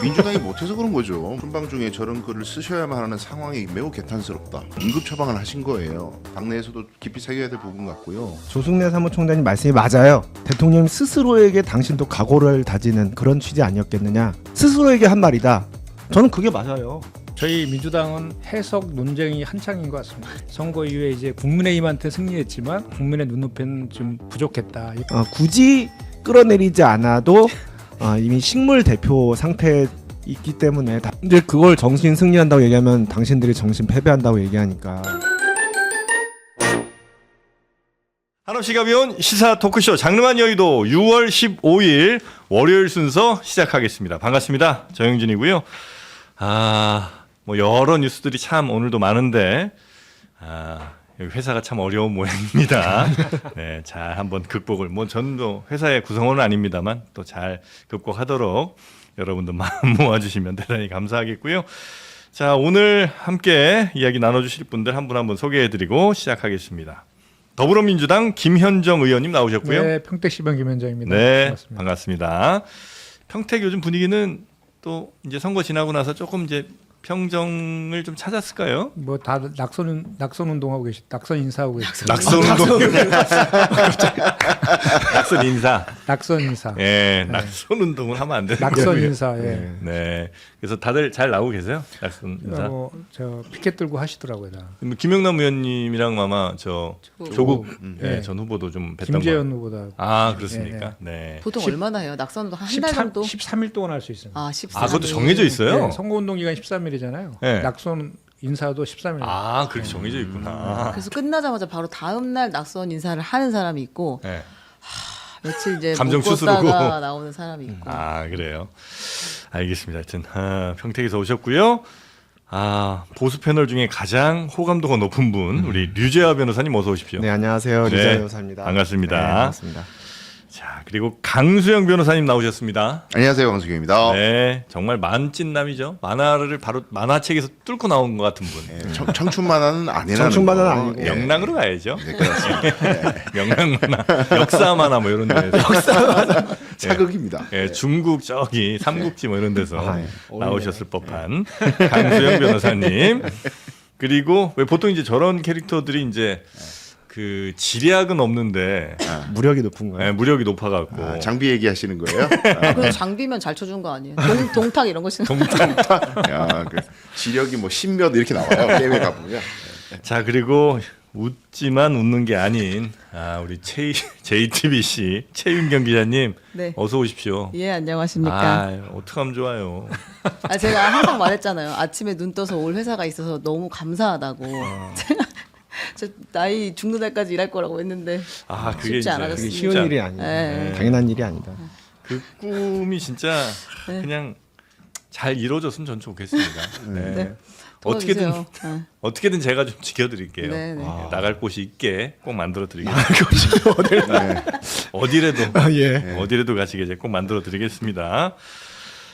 민주당이 못해서 그런 거죠. 순방 중에 저런 글을 쓰셔야만 하는 상황이 매우 개탄스럽다. 응급 처방을 하신 거예요. 당내에서도 깊이 새겨야 될 부분 같고요. 조승래 사무총장님 말씀이 맞아요. 대통령 스스로에게 당신도 각오를 다지는 그런 취지 아니었겠느냐. 스스로에게 한 말이다. 저는 그게 맞아요. 저희 민주당은 해석 논쟁이 한창인 것 같습니다. 선거 이후에 이제 국민의힘한테 승리했지만 국민의 눈높이는 좀 부족했다. 굳이 끌어내리지 않아도 이미 식물 대표 상태에 있기 때문에 이제 그걸 정신 승리한다고 얘기하면 당신들이 정신 패배한다고 얘기하니까. 한없이 가벼운 시사 토크쇼 장르만 여의도 6월 15일 월요일 순서 시작하겠습니다. 반갑습니다. 정영진이고요. 뭐 여러 뉴스들이 참 오늘도 많은데 여기 회사가 참 어려운 모양입니다. 네, 잘 한번 극복을 저는 회사의 구성원은 아닙니다만 또 잘 극복하도록 여러분들 마음 모아주시면 대단히 감사하겠고요. 자, 오늘 함께 이야기 나눠주실 분들 한 분 한 분 소개해드리고 시작하겠습니다. 더불어민주당 김현정 의원님 나오셨고요. 네, 평택시방 김현정입니다. 네, 반갑습니다. 반갑습니다. 평택 요즘 분위기는 또 이제 선거 지나고 나서 조금 이제 평정을 좀 찾았을까요? 뭐 다 낙선 운동하고 낙선 인사하고 계시죠. 낙선 운동. 낙선 인사. 낙선 인사. 예, 낙선 운동을 하면 안 되는 낙선 거예요. 인사. 예. 네. 그래서 다들 잘 나오고 계세요? 낙선 인사. 저 피켓 들고 하시더라고요. 다. 김영남 의원님이랑 아마 조국 네. 전 후보도 좀 뵀던 김재현 후보다. 아, 그렇습니까? 네. 보통 얼마나 해요? 낙선도 한 달 정도? 13일 동안 할 수 있습니다. 아, 13일. 그것도 정해져 있어요? 네, 선거운동 기간 13일이잖아요. 네. 낙선 인사도 13일. 아, 그렇게 정해져 있구나. 그래서 끝나자마자 바로 다음 날 낙선 인사를 하는 사람이 있고 네. 며칠 이제 감정 못 추스르고. 걷다가 나오는 사람이 있고. 아, 그래요. 알겠습니다. 하여튼 평택에서 오셨고요. 보수 패널 중에 가장 호감도가 높은 분, 우리 류재하 변호사님 어서 오십시오. 네, 안녕하세요. 네, 류재하 변호사입니다. 반갑습니다. 네, 반갑습니다. 자, 그리고 강수영 변호사님 나오셨습니다. 안녕하세요, 강수경입니다. 네, 정말 만찢남이죠. 만화를 바로 만화책에서 뚫고 나온 것 같은 분. 네, 청춘 만화는 아니라는 청춘 만화는 거. 아니고. 예. 명랑으로 가야죠. 네, 그렇습니다. 명랑 만화, 역사 만화 뭐 이런 데서. 사극입니다. 예, 중국 저기 삼국지 뭐 이런 데서 네. 나오셨을 법한 강수영 변호사님. 그리고 왜 보통 이제 저런 캐릭터들이 이제 그 지략은 없는데 무력이 높은 거예요. 무력이 높아갖고 장비 얘기하시는 거예요? 그럼 장비면 잘 쳐준 거 아니에요? 동탁 이런 거 치는 야, 그 지력이 뭐 신몇 이렇게 나와요. 게임에 가보면. 자, 그리고 웃지만 웃는 게 아닌 우리 JTBC 최윤경 기자님 네. 어서 오십시오. 예, 안녕하십니까. 어떡하면 좋아요. 제가 항상 말했잖아요. 아침에 눈 떠서 올 회사가 있어서 너무 감사하다고. 제가 저 나이 죽는 날까지 일할 거라고 했는데 그게 쉽지 이제 않아졌습니다. 그게 진짜 쉬운 일이 아니에요. 네. 당연한 일이 아니다. 그 꿈이 진짜 그냥 잘 이루어졌으면 전 좋겠습니다. 네. 네. 어떻게든 도와주세요. 네. 어떻게든 제가 좀 지켜드릴게요. 네, 네. 나갈 곳이 있게 꼭 만들어드리겠습니다. 네. 어디라도 예. 어디라도 가시게 이제 꼭 만들어드리겠습니다.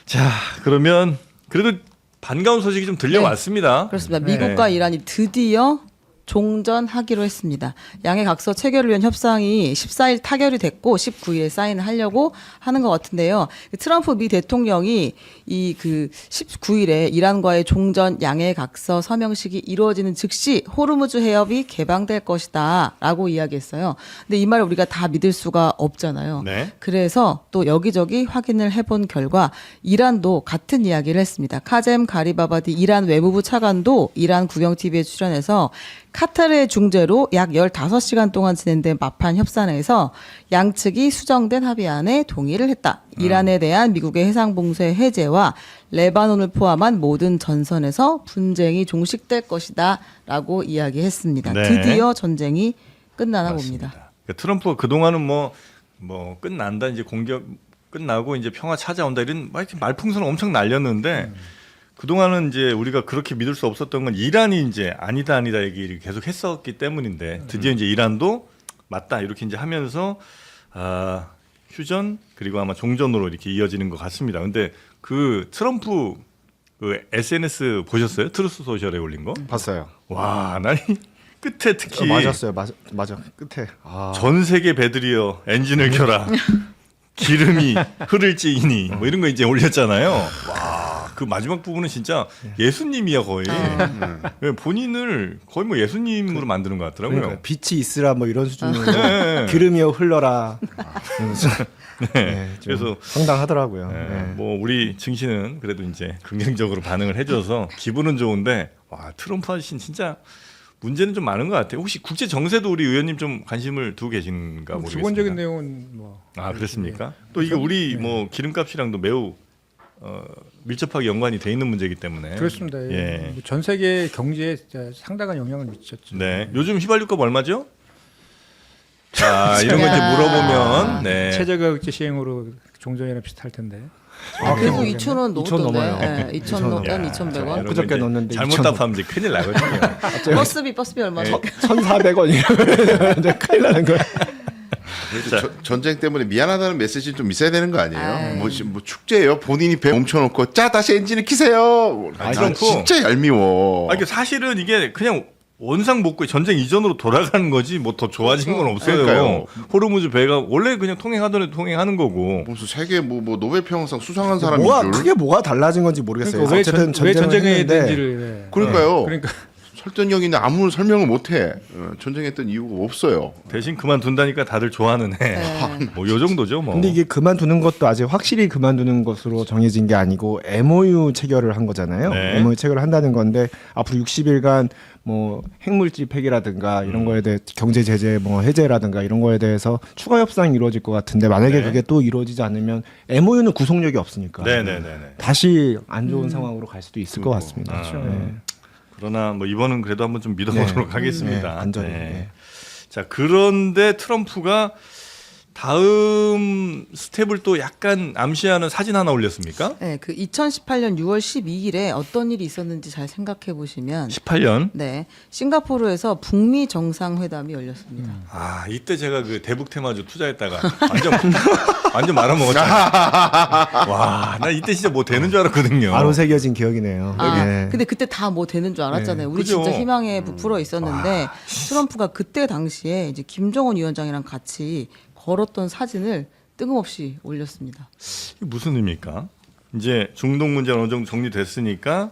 자, 그러면 그래도 반가운 소식이 좀 들려왔습니다. 그렇습니다. 미국과 이란이 드디어 종전하기로 했습니다. 양해 각서 체결을 위한 협상이 14일 타결이 됐고 19일에 사인을 하려고 하는 것 같은데요. 트럼프 미 대통령이 이 19일에 이란과의 종전 양해 각서 서명식이 이루어지는 즉시 호르무즈 해협이 개방될 것이다라고 이야기했어요. 근데 이 말을 우리가 다 믿을 수가 없잖아요. 네. 그래서 또 여기저기 확인을 해본 결과 이란도 같은 이야기를 했습니다. 카젬 가리바바디 이란 외무부 차관도 이란 국영TV에 출연해서 카타르의 중재로 약 15시간 동안 진행된 마판 협상에서 양측이 수정된 합의안에 동의를 했다. 이란에 대한 미국의 해상봉쇄 해제와 레바논을 포함한 모든 전선에서 분쟁이 종식될 것이다 라고 이야기했습니다. 네. 드디어 전쟁이 끝나나 맞습니다. 봅니다. 그러니까 트럼프가 그동안은 뭐 끝난다 이제 공격 끝나고 이제 평화 찾아온다 이런 막 이렇게 말풍선을 엄청 날렸는데 그동안은 이제 우리가 그렇게 믿을 수 없었던 건 이란이 이제 아니다 얘기를 계속 했었기 때문인데 드디어 이제 이란도 맞다 이렇게 이제 하면서 휴전 그리고 아마 종전으로 이렇게 이어지는 것 같습니다. 근데 그 트럼프 그 SNS 보셨어요? 트루스 소셜에 올린 거? 봤어요. 와, 난 끝에 특히 맞았어요. 맞아. 끝에. 전 세계 배들이여 엔진을 켜라. 기름이 흐를지이니 뭐 이런 거 이제 올렸잖아요. 와, 그 마지막 부분은 진짜 예수님이야 거의. 네, 본인을 거의 뭐 예수님으로 만드는 것 같더라고요. 그러니까 빛이 있으라 뭐 이런 수준으로 네. 기름이여 흘러라. 이러면서 네, 좀 그래서 황당하더라고요. 네, 네. 뭐 우리 증시는 그래도 이제 긍정적으로 반응을 해줘서 기분은 좋은데 와 트럼프 아저씨는 진짜 문제는 좀 많은 것 같아요. 혹시 국제 정세도 우리 의원님 좀 관심을 두고 계신가 모르겠습니다. 기본적인 내용은 뭐 그렇습니까? 또 이게 우리 네. 뭐 기름값이랑도 매우 밀접하게 연관이 돼 있는 문제이기 때문에 그렇습니다. 예. 뭐전 세계 경제에 진짜 상당한 영향을 미쳤죠. 네. 요즘 휘발유값 얼마죠? 자, 이런 거 이제 물어보면 네. 최저가격제 시행으로 종전이랑 비슷할 텐데. 그래도 2,000원 2,000 넘어요. 넘었던데. 2,000원, 야, 2,100원. 이런 그저께 거 이제 넣었는데 잘못 2,000 답하면 이제 큰일 나거든요. 버스비 얼마? 네. 1,400원이라면 이제 큰일 나는 거야. 그래도 전쟁 때문에 미안하다는 메시지 좀 있어야 되는 거 아니에요? 아이. 뭐 축제예요. 본인이 배 멈춰놓고 자 다시 엔진을 키세요. 트럼프. 진짜 얄미워. 이게 사실은 이게 그냥 원상 복구 전쟁 이전으로 돌아가는 거지 뭐 더 좋아진 건 없어요. 그러니까요. 호르무즈 배가 원래 그냥 통행하던 애 통행하는 거고. 무슨 세계 뭐 노벨 평화상 수상한 사람인 뭐가 줄. 크게 뭐가 달라진 건지 모르겠어요. 그러니까 왜, 왜 전쟁을 전쟁에 했는데 된지를. 네. 그러니까요. 그러니까 설득력 있는 아무 설명을 못해. 전쟁했던 이유가 없어요. 대신 그만둔다니까 다들 좋아하는 애. 네. 뭐 요 정도죠 뭐. 근데 이게 그만두는 것도 아직 확실히 그만두는 것으로 정해진 게 아니고 MOU 체결을 한 거잖아요. 네. MOU 체결을 한다는 건데 앞으로 60일간 뭐 핵물질 폐기라든가 이런 거에 대해 경제 제재 뭐 해제라든가 이런 거에 대해서 추가 협상이 이루어질 것 같은데 만약에 네. 그게 또 이루어지지 않으면 MOU는 구속력이 없으니까 네네네네. 다시 안 좋은 상황으로 갈 수도 있을 것 같습니다. 그렇죠. 네. 그러나 뭐 이번은 그래도 한번 좀 믿어보도록 네. 하겠습니다. 네, 안전히. 네. 네. 자 그런데 트럼프가 다음 스텝을 또 약간 암시하는 사진 하나 올렸습니까? 네, 그 2018년 6월 12일에 어떤 일이 있었는지 잘 생각해 보시면 18년. 네, 싱가포르에서 북미 정상회담이 열렸습니다. 아 이때 제가 그 대북 테마주 투자했다가 완전 말아먹었잖아요. 와, 나 이때 진짜 뭐 되는 줄 알았거든요. 바로 새겨진 기억이네요. 아, 네. 근데 그때 다 뭐 되는 줄 알았잖아요. 우리 그죠? 진짜 희망에 부풀어 있었는데 트럼프가 그때 당시에 이제 김정은 위원장이랑 같이 걸었던 사진을 뜬금없이 올렸습니다. 이게 무슨 의미입니까? 이제 중동 문제가 어느 정도 정리됐으니까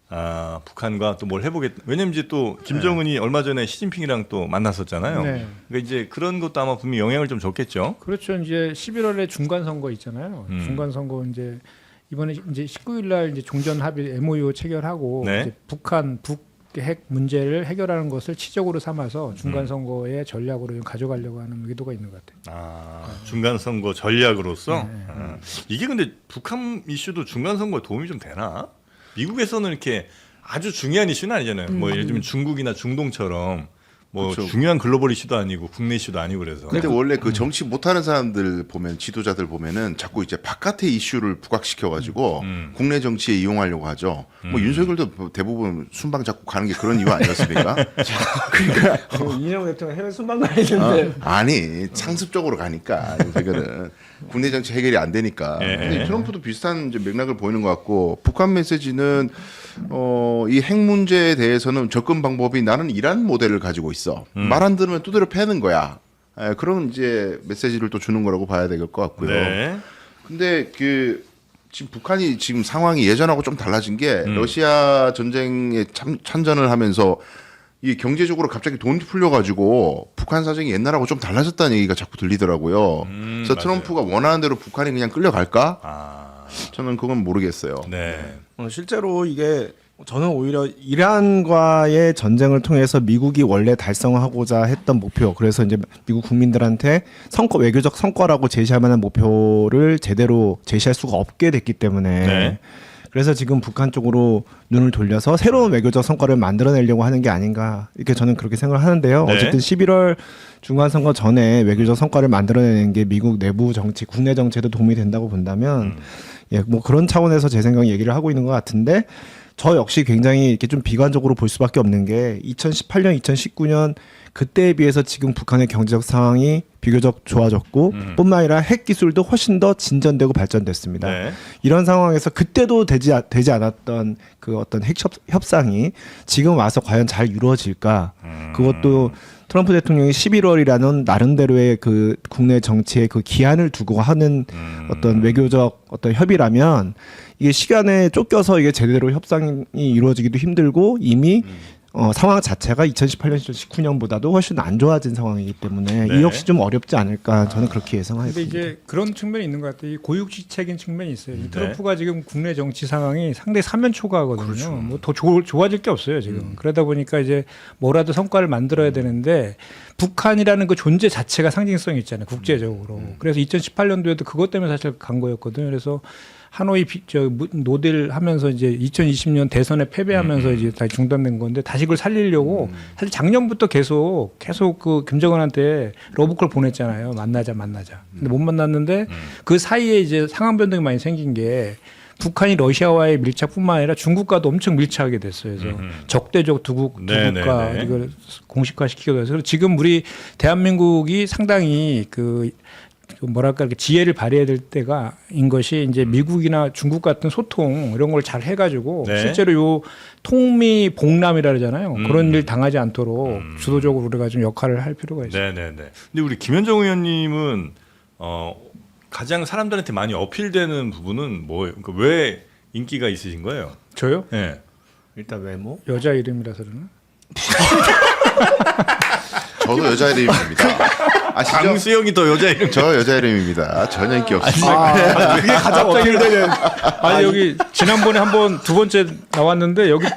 아, 북한과 또 뭘 해보겠. 왜냐면 이제 또 김정은이 얼마 전에 시진핑이랑 또 만났었잖아요. 네. 그러니까 이제 그런 것도 아마 분명히 영향을 좀 줬겠죠. 그렇죠. 이제 11월에 중간 선거 있잖아요. 중간 선거 이제 이번에 이제 19일 날 이제 종전 합의 MOU 체결하고 네. 이제 북핵 문제를 해결하는 것을 치적으로 삼아서 중간 선거의 전략으로 좀 가져가려고 하는 의도가 있는 것 같아요. 아, 중간 선거 전략으로서 아, 이게 근데 북한 이슈도 중간 선거에 도움이 좀 되나? 미국에서는 이렇게 아주 중요한 이슈는 아니잖아요. 뭐 예를 들면 중국이나 중동처럼 뭐 그렇죠. 중요한 글로벌 이슈도 아니고 국내 이슈도 아니고 그래서. 근데 원래 그 정치 못하는 사람들 보면 지도자들 보면은 자꾸 이제 바깥의 이슈를 부각시켜가지고 국내 정치에 이용하려고 하죠. 뭐 윤석열도 대부분 순방 자꾸 가는 게 그런 이유 아니었습니까? 그러니까 이재명 대통령 해외 순방 가야 되는데 아니 상습적으로 가니까 윤석열은 국내 정치 해결이 안 되니까. 예. 근데 트럼프도 비슷한 이제 맥락을 보이는 것 같고 북한 메시지는 이 핵 문제에 대해서는 접근 방법이 나는 이란 모델을 가지고 있어. 말 안 들으면 두드려 패는 거야. 그런 이제 메시지를 또 주는 거라고 봐야 될 것 같고요. 네. 근데 그 지금 북한이 지금 상황이 예전하고 좀 달라진 게 러시아 전쟁에 참전을 하면서 이 경제적으로 갑자기 돈이 풀려가지고 북한 사정이 옛날하고 좀 달라졌다는 얘기가 자꾸 들리더라고요. 그래서 맞아요. 트럼프가 원하는 대로 북한이 그냥 끌려갈까? 아, 저는 그건 모르겠어요. 네. 실제로 이게 저는 오히려 이란과의 전쟁을 통해서 미국이 원래 달성하고자 했던 목표, 그래서 이제 미국 국민들한테 외교적 성과라고 제시할 만한 목표를 제대로 제시할 수가 없게 됐기 때문에 네. 그래서 지금 북한 쪽으로 눈을 돌려서 새로운 외교적 성과를 만들어내려고 하는 게 아닌가, 이렇게 저는 그렇게 생각을 하는데요. 네. 어쨌든 11월 중간선거 전에 외교적 성과를 만들어내는 게 미국 내부 정치, 국내 정치에도 도움이 된다고 본다면 예, 뭐 그런 차원에서 제 생각 얘기를 하고 있는 것 같은데, 저 역시 굉장히 이렇게 좀 비관적으로 볼 수밖에 없는 게 2018년, 2019년 그때에 비해서 지금 북한의 경제적 상황이 비교적 좋아졌고 뿐만 아니라 핵 기술도 훨씬 더 진전되고 발전됐습니다. 네. 이런 상황에서 그때도 되지 않았던 그 어떤 핵 협상이 지금 와서 과연 잘 이루어질까? 그것도 트럼프 대통령이 11월이라는 나름대로의 그 국내 정치의 그 기한을 두고 하는 어떤 외교적 어떤 협의라면 이게 시간에 쫓겨서 이게 제대로 협상이 이루어지기도 힘들고 이미 상황 자체가 2018년, 2019년보다도 훨씬 안 좋아진 상황이기 때문에 네. 이 역시 좀 어렵지 않을까 저는 그렇게 근데 예상하겠습니다. 이제 그런 측면이 있는 것 같아요. 이 고육지책인 측면이 있어요. 이 네. 트럼프가 지금 국내 정치 상황이 상당히 사면초가거든요. 그렇죠. 뭐 더 좋아질 게 없어요 지금. 그러다 보니까 이제 뭐라도 성과를 만들어야 되는데 북한이라는 그 존재 자체가 상징성이 있잖아요. 국제적으로. 그래서 2018년도에도 그것 때문에 사실 간 거였거든요. 그래서 하노이 노딜 하면서 이제 2020년 대선에 패배하면서 이제 다시 중단된 건데 다시 그걸 살리려고 사실 작년부터 계속 그 김정은한테 러브콜 보냈잖아요. 만나자. 근데 못 만났는데 그 사이에 이제 상황 변동이 많이 생긴 게 두이 러시아와의 밀착뿐만 아니라 중국과도 엄청 밀착하게 됐어요. 그래서 적대적 두 국가 이걸 공식화시키기도 해서 지금 우리 대한민국이 상당히 그 뭐랄까 이렇게 지혜를 발휘해야 될 때가인 것이 이제 미국이나 중국 같은 소통 이런 걸 잘 해가지고 네. 실제로 요 통미 복람이라 그러잖아요. 그런 일 당하지 않도록 주도적으로 우리가 좀 역할을 할 필요가 있어요. 네네네. 근데 우리 김현정 의원님은 가장 사람들한테 많이 어필되는 부분은 뭐예요? 그러니까 왜 인기가 있으신 거예요? 저요? 네. 일단 외모. 여자 이름이라서 그러나? 저도 여자 이름입니다. 아시죠? 강수영이 더 여자 이름. 저 여자 이름입니다. 전혀 인기 없습니다. 그게 가장 어필되는. 아니 여기 지난번에 한번 두 번째 나왔는데 여기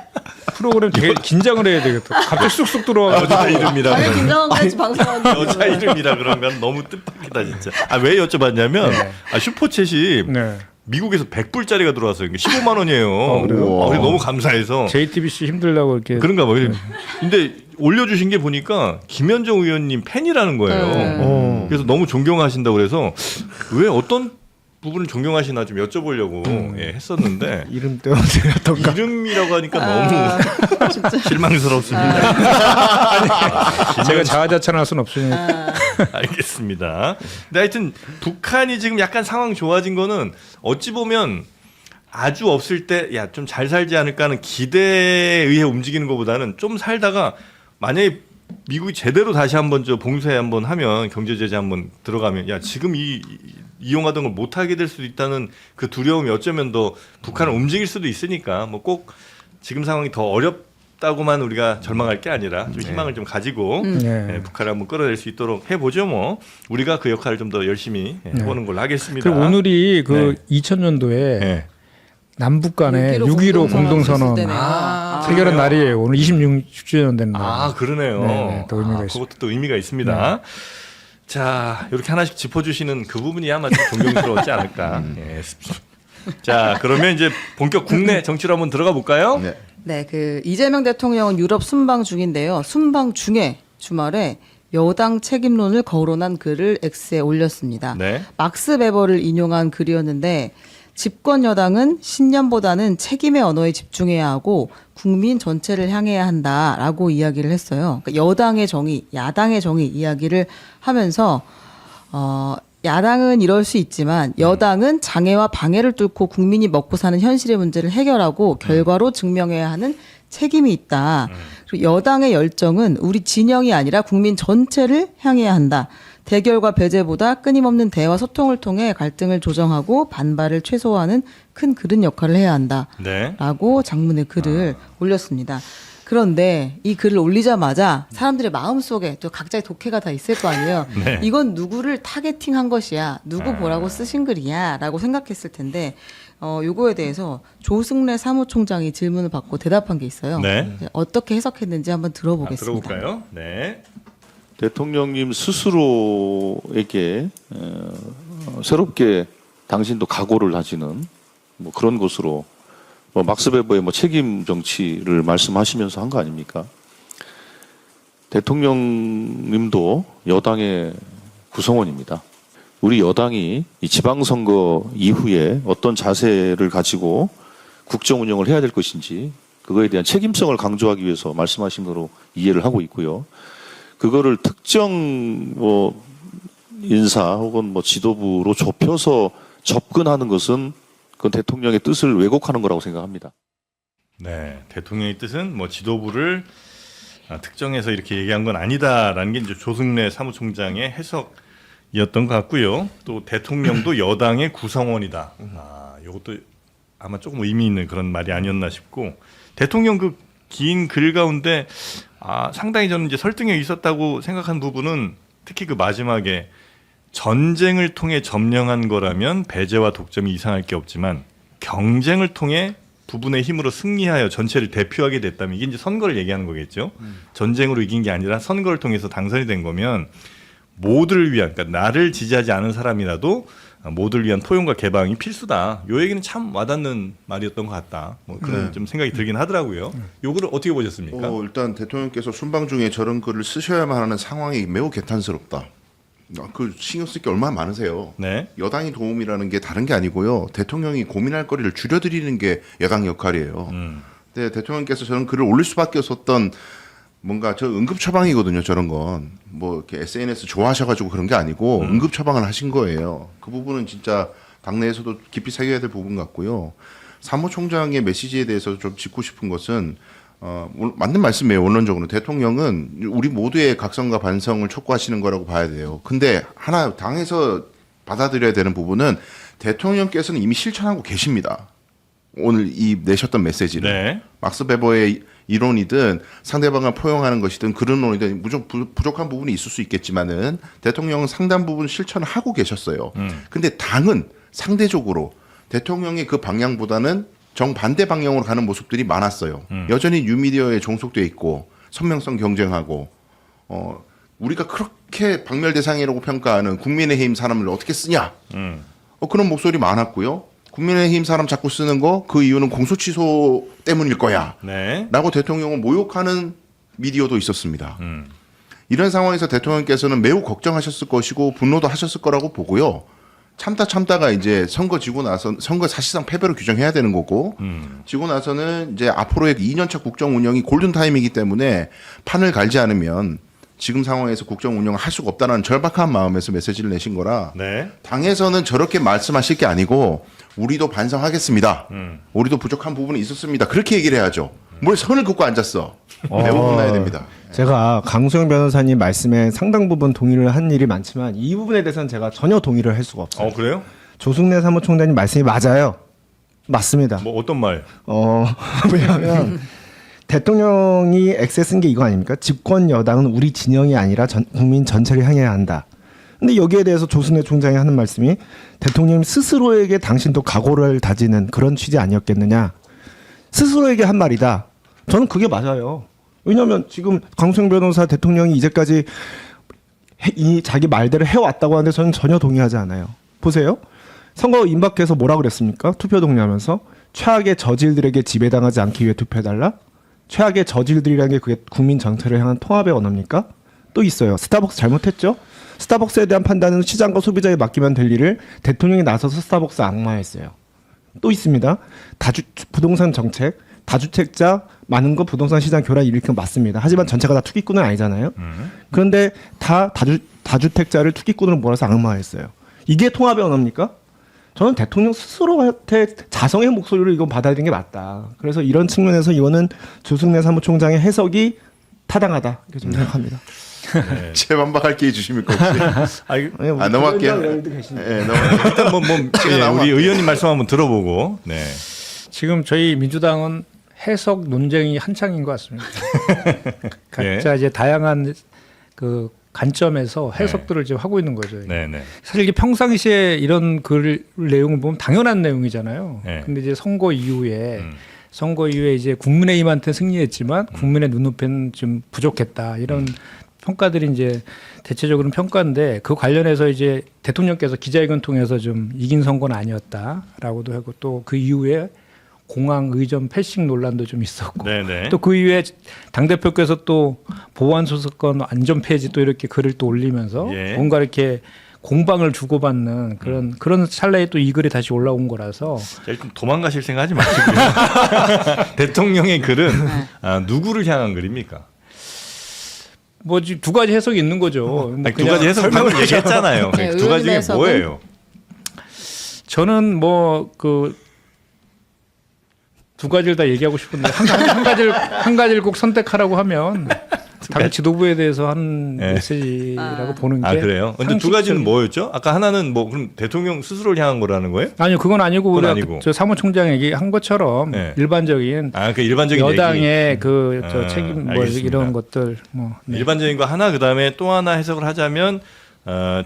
프로그램 되게 긴장을 해야 되겠다. 갑자기 쑥쑥 들어와서 여자 이름이라 당연히 그러면 김정은 같이 방송하는 여자 이름이라 그런 건 너무 뜻밖이다 진짜. 왜 여쭤봤냐면 슈퍼챗이 네. 미국에서 100불짜리가 들어왔어요. 15만 원이에요. 그래요? 그래서 너무 감사해서 JTBC 힘들다고 이렇게 그런가 봐요. 근데 올려주신 게 보니까 김현정 의원님 팬이라는 거예요. 네. 그래서 너무 존경하신다고 그래서 왜 어떤 부분을 존경하시나 좀 여쭤보려고 했었는데 이름 때문에 어떤가. 이름이라고 하니까 너무 실망스럽습니다. 제가 자아자찬할 수는 없으니까. 알겠습니다. 근데 하여튼 북한이 지금 약간 상황 좋아진 거는 어찌 보면 아주 없을 때 야 좀 잘 살지 않을까 하는 기대에 의해 움직이는 것보다는 좀 살다가 만약에 미국이 제대로 다시 한번 저 봉쇄 한번 하면 경제 제재 한번 들어가면 야 지금 이용하던 걸 못 하게 될 수도 있다는 그 두려움이 어쩌면 더 북한을 움직일 수도 있으니까 뭐 꼭 지금 상황이 더 어렵다고만 우리가 절망할 게 아니라 좀 희망을 좀 가지고 네. 북한을 한번 끌어낼 수 있도록 해보죠. 뭐 우리가 그 역할을 좀 더 열심히 해보는 걸로 하겠습니다. 그리고 오늘이 그 네. 2000년도에 네. 남북 간의 6.15 6.15 공동선언 공동선언 체결한 날이에요. 오늘 26주년 되는 날. 아 그러네요. 네, 또 의미가 있습니다. 그것도 또 의미가 있습니다. 자 이렇게 하나씩 짚어주시는 그 부분이 아마 좀 존경스러웠지 않을까. 예. 자 그러면 이제 본격 국내 정치로 한번 들어가 볼까요? 네. 네, 그 이재명 대통령은 유럽 순방 중인데요. 순방 중에 주말에 여당 책임론을 거론한 글을 X에 올렸습니다. 네. 막스 베버를 인용한 글이었는데 집권 여당은 신념보다는 책임의 언어에 집중해야 하고 국민 전체를 향해야 한다라고 이야기를 했어요. 그러니까 여당의 정의, 야당의 정의 이야기를 하면서 야당은 이럴 수 있지만 여당은 장애와 방해를 뚫고 국민이 먹고 사는 현실의 문제를 해결하고 결과로 증명해야 하는 책임이 있다. 그리고 여당의 열정은 우리 진영이 아니라 국민 전체를 향해야 한다. 대결과 배제보다 끊임없는 대화 소통을 통해 갈등을 조정하고 반발을 최소화하는 큰 그릇 역할을 해야 한다. 네. 라고 장문의 글을 올렸습니다. 그런데 이 글을 올리자마자 사람들의 마음속에 또 각자의 독해가 다 있을 거 아니에요. 네. 이건 누구를 타겟팅한 것이야. 누구 보라고 쓰신 글이야. 라고 생각했을 텐데 요거에 대해서 조승래 사무총장이 질문을 받고 대답한 게 있어요. 네. 어떻게 해석했는지 한번 들어보겠습니다. 들어볼까요? 네. 대통령님 스스로에게 새롭게 당신도 각오를 하시는 뭐 그런 것으로 뭐 막스 베버의 뭐 책임 정치를 말씀하시면서 한 거 아닙니까? 대통령님도 여당의 구성원입니다. 우리 여당이 이 지방선거 이후에 어떤 자세를 가지고 국정 운영을 해야 될 것인지 그거에 대한 책임성을 강조하기 위해서 말씀하신 거로 이해를 하고 있고요. 그거를 특정 뭐 인사 혹은 뭐 지도부로 좁혀서 접근하는 것은 그건 대통령의 뜻을 왜곡하는 거라고 생각합니다. 네. 대통령의 뜻은 뭐 지도부를 특정해서 이렇게 얘기한 건 아니다라는 게 이제 조승래 사무총장의 해석이었던 것 같고요. 또 대통령도 여당의 구성원이다. 이것도 아마 조금 의미 있는 그런 말이 아니었나 싶고 대통령 그 긴 글 가운데 상당히 저는 이제 설득력이 있었다고 생각한 부분은 특히 그 마지막에 전쟁을 통해 점령한 거라면 배제와 독점이 이상할 게 없지만 경쟁을 통해 부분의 힘으로 승리하여 전체를 대표하게 됐다면 이게 이제 선거를 얘기하는 거겠죠. 전쟁으로 이긴 게 아니라 선거를 통해서 당선이 된 거면 모두를 위한, 그러니까 나를 지지하지 않은 사람이라도 모두를 위한 포용과 개방이 필수다. 요 얘기는 참 와닿는 말이었던 것 같다. 뭐 그런 좀 생각이 들긴 하더라고요. 요거를 어떻게 보셨습니까? 일단 대통령께서 순방 중에 저런 글을 쓰셔야만 하는 상황이 매우 개탄스럽다. 그 신경 쓸 게 얼마나 많으세요. 네. 여당이 도움이라는 게 다른 게 아니고요. 대통령이 고민할 거리를 줄여드리는 게 여당 역할이에요. 근데 대통령께서 저런 글을 올릴 수밖에 없었던 뭔가 저 응급 처방이거든요. 저런 건 뭐 이렇게 SNS 좋아하셔가지고 그런 게 아니고 응급 처방을 하신 거예요. 그 부분은 진짜 당내에서도 깊이 새겨야 될 부분 같고요. 사무총장의 메시지에 대해서 좀 짚고 싶은 것은 맞는 말씀이에요. 원론적으로 대통령은 우리 모두의 각성과 반성을 촉구하시는 거라고 봐야 돼요. 근데 하나 당에서 받아들여야 되는 부분은 대통령께서는 이미 실천하고 계십니다. 오늘 이 내셨던 메시지를 네. 막스 베버의 이론이든 상대방을 포용하는 것이든 그런 논이든 부족한 부분이 있을 수 있겠지만은 대통령은 상당 부분 실천을 하고 계셨어요. 근데 당은 상대적으로 대통령의 그 방향보다는 정반대 방향으로 가는 모습들이 많았어요. 여전히 뉴미디어에 종속돼 있고 선명성 경쟁하고 우리가 그렇게 박멸 대상이라고 평가하는 국민의힘 사람을 어떻게 쓰냐 그런 목소리 많았고요. 국민의힘 사람 자꾸 쓰는 거 그 이유는 공소 취소 때문일 거야 네. 라고 대통령을 모욕하는 미디어도 있었습니다. 이런 상황에서 대통령께서는 매우 걱정하셨을 것이고 분노도 하셨을 거라고 보고요. 참다가 이제 선거 지고 나서 선거 사실상 패배로 규정해야 되는 거고 지고 나서는 이제 앞으로의 2년차 국정 운영이 골든 타임이기 때문에 판을 갈지 않으면 지금 상황에서 국정 운영을 할 수가 없다는 절박한 마음에서 메시지를 내신 거라 네. 당에서는 저렇게 말씀하실 게 아니고 우리도 반성하겠습니다. 우리도 부족한 부분이 있었습니다. 그렇게 얘기를 해야죠. 뭘 선을 긋고 앉았어. 매우 혼나야 됩니다. 제가 강수영 변호사님 말씀에 상당 부분 동의를 한 일이 많지만 이 부분에 대해서는 제가 전혀 동의를 할 수가 없어요. 그래요? 조승래 사무총장님 말씀이 맞아요. 맞습니다. 뭐 어떤 말? 왜냐하면 대통령이 엑세 쓴 게 이거 아닙니까? 집권 여당은 우리 진영이 아니라 국민 전체를 향해야 한다. 근데 여기에 대해서 조승래 총장이 하는 말씀이 대통령 스스로에게 당신도 각오를 다지는 그런 취지 아니었겠느냐. 스스로에게 한 말이다. 저는 그게 맞아요. 왜냐하면 지금 강수영 변호사 대통령이 이제까지 이 자기 말대로 해왔다고 하는데 저는 전혀 동의하지 않아요. 보세요. 선거 임박해서 뭐라 그랬습니까? 투표 동의하면서 최악의 저질들에게 지배당하지 않기 위해 투표해달라? 최악의 저질들이라는 게 그게 국민 전체를 향한 통합의 언어입니까? 또 있어요. 스타벅스 잘못했죠? 스타벅스에 대한 판단은 시장과 소비자에 맡기면 될 일을 대통령이 나서서 스타벅스 악마했어요. 또 있습니다. 부동산 정책, 다주택자 많은 거 부동산 시장 교란 일으키는 거 맞습니다. 하지만 전체가 다 투기꾼은 아니잖아요. 그런데 다 다주택자를 투기꾼으로 몰아서 악마했어요. 이게 통합의 언어입니까? 저는 대통령 스스로한테 자성의 목소리로 이건 받아야 되는 게 맞다. 그래서 이런 측면에서 이거는 조승래 사무총장의 해석이 타당하다 이렇게 좀 생각합니다. 네. 재반박할 기회 주십니까 혹시? 넘어갈게요. 네, 넘어갈게요. 일단 우리 의원님 말씀 한번 들어보고. 네. 지금 저희 민주당은 해석 논쟁이 한창인 것 같습니다. 각자 이제 다양한 그 관점에서 해석들을 지금 하고 있는 거죠. 네네. 사실 이게 평상시에 이런 글 내용을 보면 당연한 내용이잖아요. 네. 근데 이제 선거 이후에 이제 국민의힘한테 승리했지만 국민의 눈높이는 좀 부족했다 이런 평가들이 이제 대체적으로는 평가인데 그 관련해서 이제 대통령께서 기자회견 통해서 좀 이긴 선거는 아니었다라고도 하고 또 그 이후에 공항 의전 패싱 논란도 좀 있었고 네네. 또 그 이후에 당대표께서 또 보안 소속권 안전 폐지 또 이렇게 글을 또 올리면서 예. 뭔가 이렇게 공방을 주고받는 그런 찰나에 또 이 글이 다시 올라온 거라서 일단 도망가실 생각하지 마시고요. 대통령의 글은 누구를 향한 글입니까? 뭐 두 가지 해석이 있는 거죠. 아니, 두 가지 해석 방금 얘기했잖아요. 네, 두 가지 중에 의원의 뭐예요? 저는 뭐 그 두 가지를 다 얘기하고 싶은데 한 가지를 꼭 선택하라고 하면 당 지도부에 대해서 하는 네. 메시지라고 보는 게. 아 그래요? 근데 두 가지는 뭐였죠? 아까 하나는 뭐 그럼 대통령 스스로를 향한 거라는 거예요? 아니요, 그건 아니고 그건 우리가 아니고. 저 사무총장 얘기한 것처럼 네. 일반적인 아 그 일반적인 얘기. 여당의 그 저 아, 책임 뭐 알겠습니다. 이런 것들 뭐 네. 일반적인 거 하나 그다음에 또 하나 해석을 하자면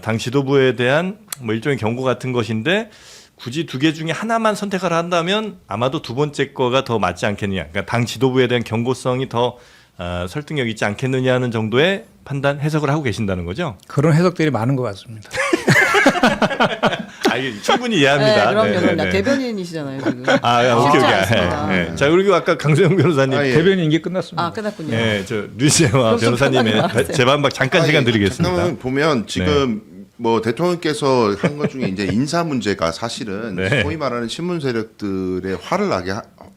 당 지도부에 대한 뭐 일종의 경고 같은 것인데 굳이 두 개 중에 하나만 선택을 한다면 아마도 두 번째 거가 더 맞지 않겠느냐. 그러니까 당 지도부에 대한 경고성이 더 설득력 있지 않겠느냐는 정도의 판단 해석을 하고 계신다는 거죠. 그런 해석들이 많은 것 같습니다. 아, 이게 충분히 이해합니다. 그럼요. 네, 그럼요. 네, 네. 대변인이시잖아요 지금. 오케이 쉽지 오케이. 않습니다. 네. 자 그리고 아까 강세영 변호사님. 아, 예. 대변인 임기 끝났습니다. 아 끝났군요. 네, 저 류지혜와 그럼 좀 변호사님의 편하게 말하세요. 재반박 잠깐 시간 드리겠습니다. 잠깐만 보면 지금 뭐 대통령께서 한 것 중에 이제 인사 문제가 사실은 네. 소위 말하는 친문 세력들의 화를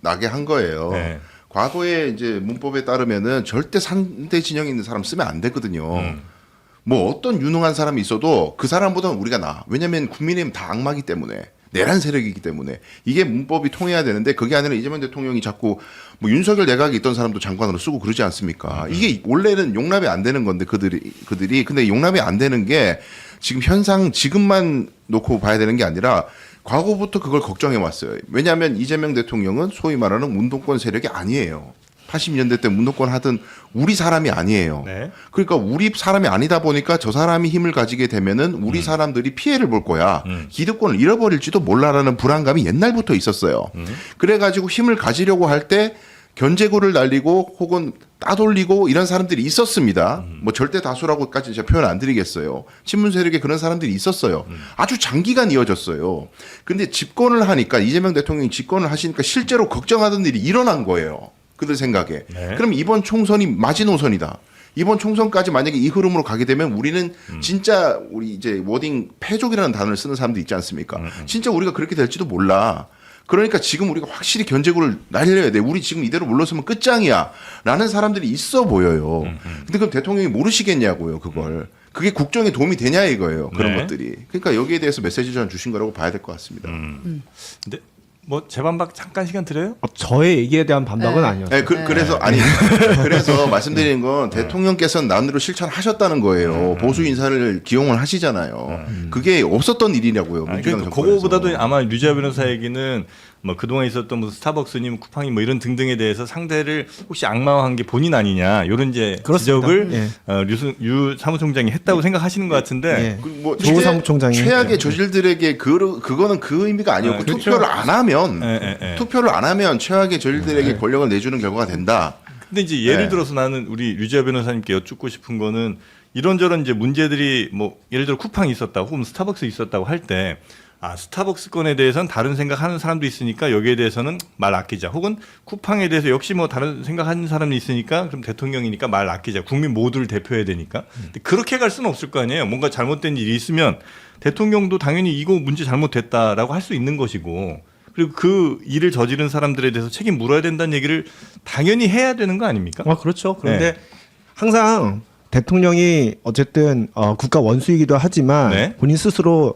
나게 한 거예요. 네. 과거에 이제 문법에 따르면은 절대 상대 진영에 있는 사람 쓰면 안 되거든요. 뭐 어떤 유능한 사람이 있어도 그 사람보다는 우리가 나아. 왜냐면 국민의힘 다 악마기 때문에. 내란 세력이기 때문에 이게 문법이 통해야 되는데 그게 아니라 이재명 대통령이 자꾸 뭐 윤석열 내각에 있던 사람도 장관으로 쓰고 그러지 않습니까? 이게 원래는 용납이 안 되는 건데 그들이 근데 용납이 안 되는 게 지금 현상 지금만 놓고 봐야 되는 게 아니라 과거부터 그걸 걱정해 왔어요. 왜냐하면 이재명 대통령은 소위 말하는 운동권 세력이 아니에요. 80년대 때 운동권 하던 우리 사람이 아니에요. 네. 그러니까 우리 사람이 아니다 보니까 저 사람이 힘을 가지게 되면은 우리 사람들이 피해를 볼 거야. 기득권을 잃어버릴지도 몰라라는 불안감이 옛날부터 있었어요. 그래가지고 힘을 가지려고 할 때 견제구를 날리고 혹은 따돌리고 이런 사람들이 있었습니다. 뭐 절대 다수라고까지 제가 표현 안 드리겠어요. 친문 세력에 그런 사람들이 있었어요. 아주 장기간 이어졌어요. 근데 집권을 하니까 이재명 대통령이 집권을 하시니까 실제로 걱정하던 일이 일어난 거예요. 그들 생각에. 네. 그럼 이번 총선이 마지노선이다. 이번 총선까지 만약에 이 흐름으로 가게 되면 우리는 진짜 우리 이제 워딩 패족이라는 단어를 쓰는 사람도 있지 않습니까? 진짜 우리가 그렇게 될지도 몰라. 그러니까 지금 우리가 확실히 견제구를 날려야 돼. 우리 지금 이대로 물러서면 끝장이야. 라는 사람들이 있어 보여요. 근데 그럼 대통령이 모르시겠냐고요, 그걸. 그게 국정에 도움이 되냐 이거예요. 그런 네. 것들이. 그러니까 여기에 대해서 메시지를 전 주신 거라고 봐야 될 것 같습니다. 근데 뭐 재반박 잠깐 시간 드려요? 저의 얘기에 대한 반박은 네. 아니었어요. 네, 그래서 아니 그래서 말씀드리는 건 대통령께서는 나름대로 실천하셨다는 거예요. 보수 인사를 기용을 하시잖아요. 그게 없었던 일이라고요. 아니, 민주당 그러니까 정권에서. 그거보다도 아마 류지아 변호사 얘기는 뭐 그동안 있었던 무슨 스타벅스님, 쿠팡님 뭐 이런 등등에 대해서 상대를 혹시 악마화한 게 본인 아니냐 이런 이제 그렇습니다. 지적을 예. 유 사무총장이 했다고 생각하시는 것 같은데 예. 뭐 조 사무총장이 최악의 저질들에게 그거는 그 의미가 아니었고 그렇죠. 투표를 안 하면 예. 투표를 안 하면 최악의 저질들에게 권력을 내주는 결과가 된다. 근데 이제 예를 네. 들어서 나는 우리 류지아 변호사님께 여쭙고 싶은 거는 이런저런 이제 문제들이 뭐 예를 들어 쿠팡이 있었다고 혹은 스타벅스 있었다고 할 때 스타벅스 건에 대해서는 다른 생각하는 사람도 있으니까 여기에 대해서는 말 아끼자. 혹은 쿠팡에 대해서 역시 뭐 다른 생각하는 사람이 있으니까 그럼 대통령이니까 말 아끼자. 국민 모두를 대표해야 되니까. 근데 그렇게 갈 수는 없을 거 아니에요. 뭔가 잘못된 일이 있으면 대통령도 당연히 이거 문제 잘못됐다라고 할 수 있는 것이고 그리고 그 일을 저지른 사람들에 대해서 책임 물어야 된다는 얘기를 당연히 해야 되는 거 아닙니까? 그렇죠. 그런데 항상 대통령이 어쨌든 국가 원수이기도 하지만 네. 본인 스스로